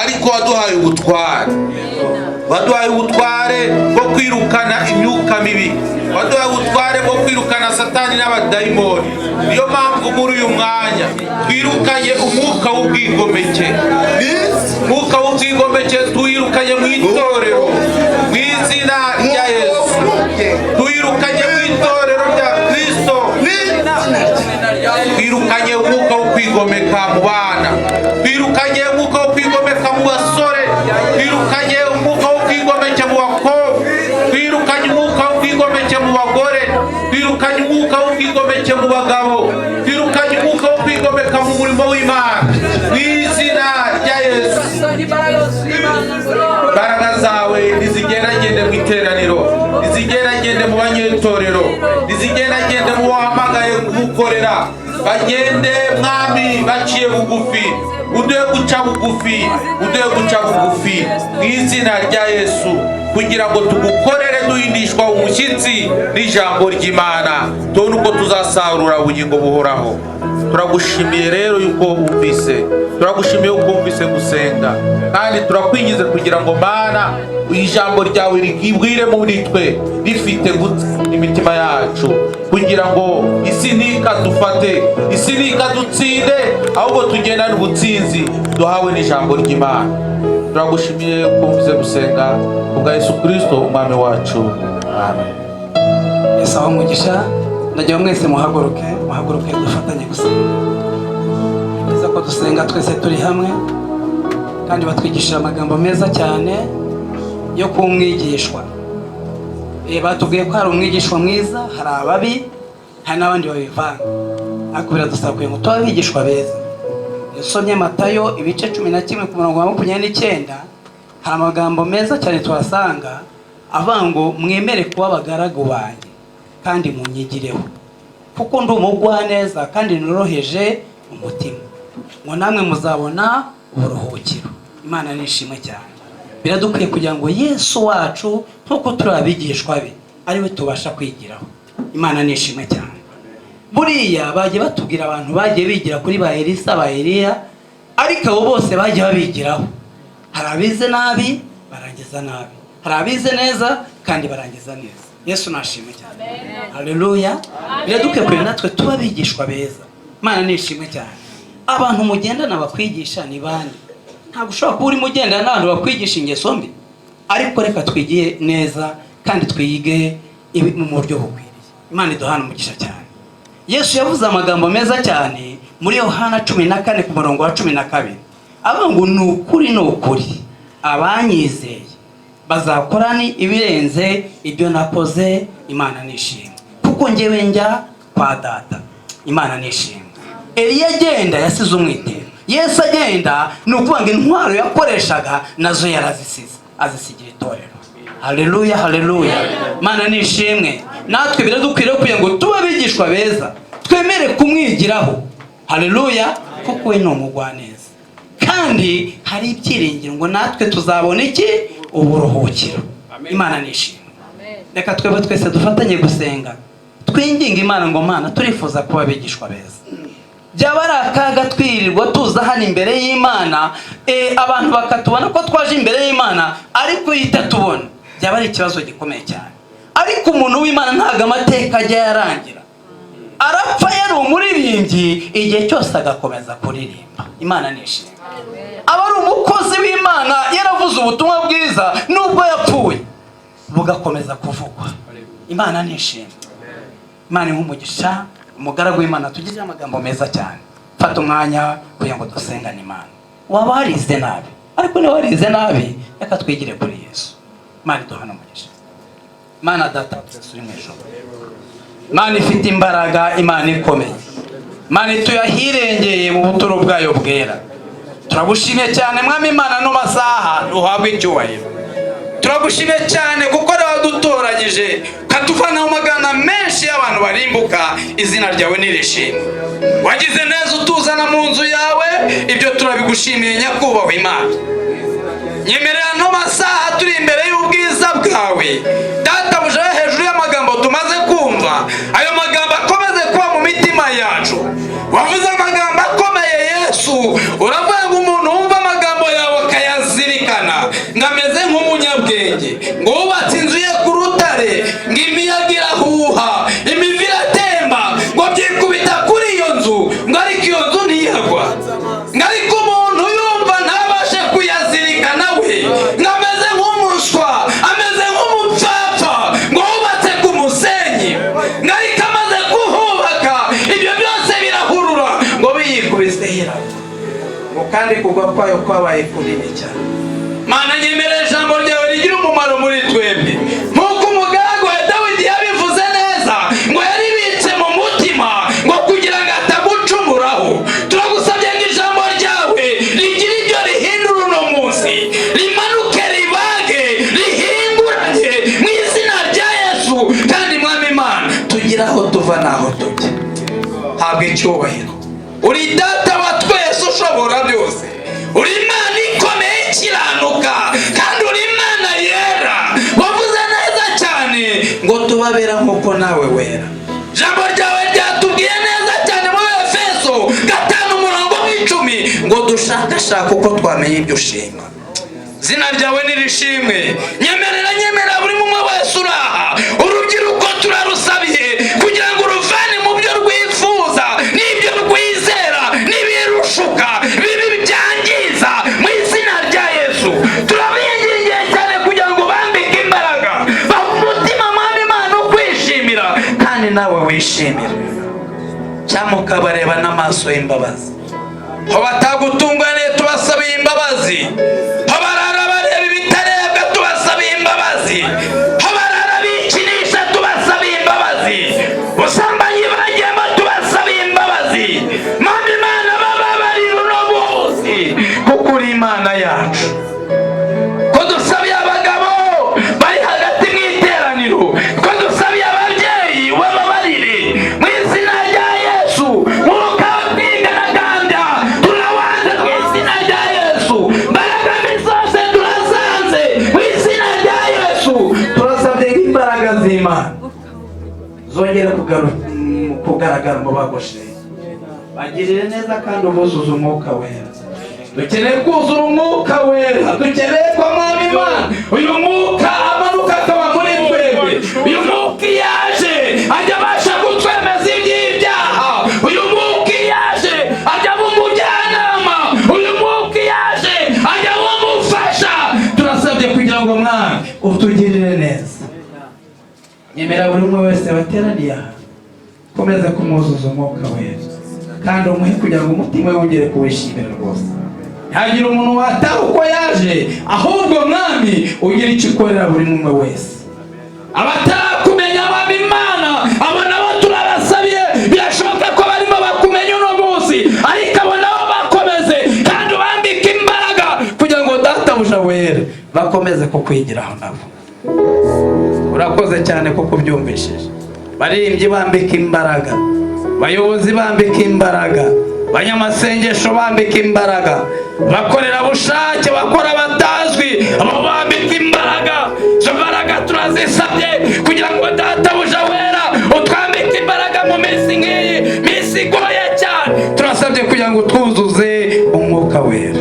ariko waduhaye ubutware bwo kwirukana imyuka mibi, waduhaye ubutware bwo kwirukana Satani n'abadayimoni. Niyo mpamvu muri uyu mwanya twirukanye umwuka w'ubwigomeke, tuwirukanye mu itorero mu izina rya Yesu, tuwirukanye mu itorero rya Kristo, twirukanye umwuka wo kwigomeka mu bana, twirukanye umwuka wo kwigomeka kwigomeka mu basore, twirukanye umwuka wo kwigomeka mu bakobwa, twirukanye umwuka wo kwigomeka mu bagore, twirukanye umwuka wo kwigomeka mu bagabo, twirukanye umwuka wo kwigomeka mu murimo w'Imana mu izina rya Yesu. Imbaraga zawe nizigeragende mu iteraniro, nizigeragende mu banyetorero, nizigeragende mu wahamagaye kugukorera, bagende mwami baciye bugufi, uduhe guca bugufi, uduhe guca bugufi mu izina rya Yesu, kugira ngo tugukorere duhindishwa umushyitsi n'ijambo ry'Imana, tubone uko tuzasarura ubugingo buhoraho. Turagushimiye rero yuko wumvise, turagushimiye yuko wumvise gusenga, kandi turakwingize kugira ngo Mana ijambo ryawe rigibwire muri twe rifite imitima yacu, kugira ngo isi ntikadufate, isi nikadutsinde, ahubwo tugendane ubutsinzi duhawe n'ijambo ry'Imana. Turagushimiye yuko wumvise gusenga, kubwa Yesu Kristo umwami wacu, amen. Yesu aho umugisha, ndagira mwese muhaguruke dufatanye gusenga. Neza ko dusenga twese turi hamwe, kandi batwigishije amagambo meza cyane yo kumwigishwa. Batubwiye ko hari umwigishwa mwiza, hari ababi, hari n'abandi babivanga, ariko biradusaba ngo tuba abigishwa beza. Usomye Matayo ibice 11 ku murongo wa 29, hari amagambo meza cyane tuhasanga avuga ngo mwemere kuba abagaragu banjye kandi munyigireho, kuko ndi umugwaneza kandi noroheje umutima, ngo namwe muzabona uburuhukiro. Imana nishimwe cyane. Biradukwiye kugira ngo Yesu wacu nkuko turi abigishwa be ari we tubasha kwigiraho. Imana nishimwe cyane. Buriya bagiye batubwira abantu bagiye bigira kuri ba Elisa, ba Eliya, ariko abo bose bagiye babigiraho. Hari abize nabi barangiza nabi, hari abize neza kandi barangiza neza. Yesu nashimwe cyane. Haleluya. Biradukwiye kugira natwe tuba abigishwa beza. Imana nishimwe cyane. Abantu mugendana bakwigisha ni bande? Ntabwo ushobora kuba uri mugendana n'abantu bakwigisha ingeso mbi, ariko reka twigiye neza kandi twige mu buryo bukwiriye. Imana iduhana umugisha cyane. Yesu yavuze amagambo meza cyane muri Yohana 14 ku murongo wa 12, avuga ngo ni ukuri abanyizeye bazakora ni ibirenze ibyo nakoze. Imana nishimwe, kuko njyewe njya kwa Data. Imana nishimwe. Eliya agenda yasize umwitero, Yesu agenda ni ukuvuga ngo intwaro yakoreshaga nazo yarazisize, azisigira itorero. Haleluya, haleluya. Imana nishimwe. Natwe biradukwiriye kugira ngo tuba abigishwa beza, twemere kumwigiraho. Haleluya, kuko we ni umugwaneza, kandi hari ibyiringiro ngo natwe tuzabona iki? Uburuhukiro. Imana nishimwe. Reka twebwe twese dufatanye gusenga, twinginga Imana ngo Mana turifuza kuba abigishwa beza. Byaba ari akaga twirirwa tuza hano imbere y'Imana, abantu bakatubona ko twaje imbere y'Imana ariko yitatubona, byaba ari ikibazo gikomeye cyane. Ariko umuntu w'Imana ntago amateka ajya yarangira, arapfa yari umuririmbyi igihe cyose agakomeza kuririmba. Imana nishimwe. Aba ari umukozi w'Imana yaravuze ubutumwa bwiza nubwo yapfuye bugakomeza kuvugwa. Imana nishimwe. Imana nk'umugisha, umugaragu w'Imana tugirira amagambo meza cyane. Fata umwanya kugira ngo dusengane Imana. Waba warize nabi, ariko ni warize nabi, reka twigire kuri Yesu. Imana iduhana umugisha. Imana Data turi mu ijuru, Imana ifite imbaraga, Imana ikomeye, Imana tuyahirengeye mu buturo bwayo bwera. Turagushimye cyane Mwami Imana, no masaha uhabwe icyubahiro. Turagushimye cyane kuko wadutoranyije katuvana mu magana menshi y'abantu barimbuka. Izina ryawe nirishimwe. Wagize neza utuzana mu nzu yawe, ibyo turabigushimiye nyakubahwa Imana. Nyemerera no masaha turi imbere y'ubwiza bwawe Data buje hejuru y'amagambo tumaze kumva, ayo magambo akomeze kuba mu mitima yacu. Wavuze amagambo akomeye Yesu, uravuga ngo umuntu wumva amagambo yawe akayazirikana ngameze nk'umunyabwenge, ngo wubatse inzu ye ku rutare, ngo imiyaga irahuha, imivu iratemba, ngo byikubita kuri iyo nzu, ngo ariko iyo nzu ntiyagwa. Ngo ariko umuntu yumva ntabashe kuyazirikana we, ngameze nk'umuswa, ameze nk'umupfapfa, ngo wubatse ku musenyi, ngo ariko amaze kuhubaka ibyo byose birahurura, ngo biyikubise hera. Ngo gucungurwa kwayo kwabaye kunini cyane. Mana nyemerera ijambo ryawe rigira umumaro muri twebwe nk'uko umugaragu wa Dawidi yabivuze neza ngo yaribitse mu mutima ngo kugira ngo atagucumuraho. Turagusabye ngo ijambo ryawe rigira ibyo rihindura uno munsi, rimanuke ribage rihinguranye mu izina rya Yesu. Kandi mwami Imana tugira aho tuva n'aho tujya, habwa icyubahiro. Uri data wa twese ushobora byose, uri Imana ikomeye ikiranuka, kandi uri Imana yera. Wavuze neza cyane ngo tubabera nk'uko nawe wera. Ijambo ryawe ryatubwiye neza cyane muri Efeso 5:10 ngo dushakashaka uko twamenye ibyo ushima. Zina ryawe nirishimwe. Nyemerera buri umwe wese uraha, urubyiruko turarusabiye kugira ngo ruvane mu byo rwifuza n'ibyo rwizera n'ibirushuka bibi byangiza mu izina rya Yesu. Turabingingiye cyane kugira ngo bambike imbaraga, umutima mwami Imana ukwishimira kandi nawe wishimira, cyangwa ukabareba n'amaso y'imbabazi. Aho batagutunganiye tubasabiye imbabazi, aho barara bareba ibitarebwa tubasabiye imbabazi, aho barara bikinisha tubasabiye imbabazi, ubusambanyi bagiyemo tubasabiye imbabazi. Mwami Imana bababarira uno munsi kuko uri Imana yacu. Ko dusabiye abagabo bari hagati mu iteraniro, ko dusabiye ababyeyi bababarire mu izina rya Yesu. Mwuka w'ubwingaragambya turawanze mu izina rya Yesu. Mbaraga zose turasanze mu izina rya Yesu. Turasabye imbaraga z'Imana zongere kugaragara mu bagosheye. Bagirire neza kandi ubuzuze umwuka wera. Dukeneye kuzura umwuka wera, dukeneye ko Mwami Imana uyu mwuka amanuka akaba muri twebwe. Uyu mwuka yaje ajya abasha kutwemeza iby'ibyaha. Uyu mwuka yaje ajya umujyanama. Uyu mwuka yaje ajya umufasha. Turasabye kugira ngo Mwami utugirire neza. Nyemera buri umwe wese wateraniye aha komeza kumuzuza umwuka wera, kandi umuhe kugira ngo umutima we wongere kuwishimira rwose. Ntihagire umuntu wataha uko yaje, ahubwo Mwami ugira icyo ukorera buri umwe wese. Abatakumenya Mwami Imana abo nabo turabasabiye, birashoboka ko barimo bakumenya uno munsi, ariko abo nabo bakomeze kandi ubambike imbaraga kugira ngo databuja wera bakomeze kukwigiraho nabo. Urakoze cyane kuko ubyumvishije. Baririmbyi bambika imbaraga, bayobozi bambika imbaraga, banyamasengesho bambika imbaraga, bakorera bushake bakora batazwi abo bambika imbaraga. Izo mbaraga turazisabye kugira ngo databuja wera utwambike imbaraga mu minsi nk'iyi, minsi igoye cyane. Turasabye kugira ngo twuzuze umwuka wera.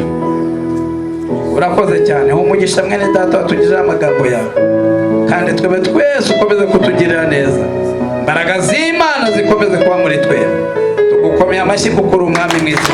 Urakoze cyane. Umugisha mwene data watugirira amagambo yawe, kandi twebe twese ukomeze kutugirira neza. Imbaraga z'Imana zikomeze kuba muri twe. Tugukomeye amashyi kuko uri umwami mwiza.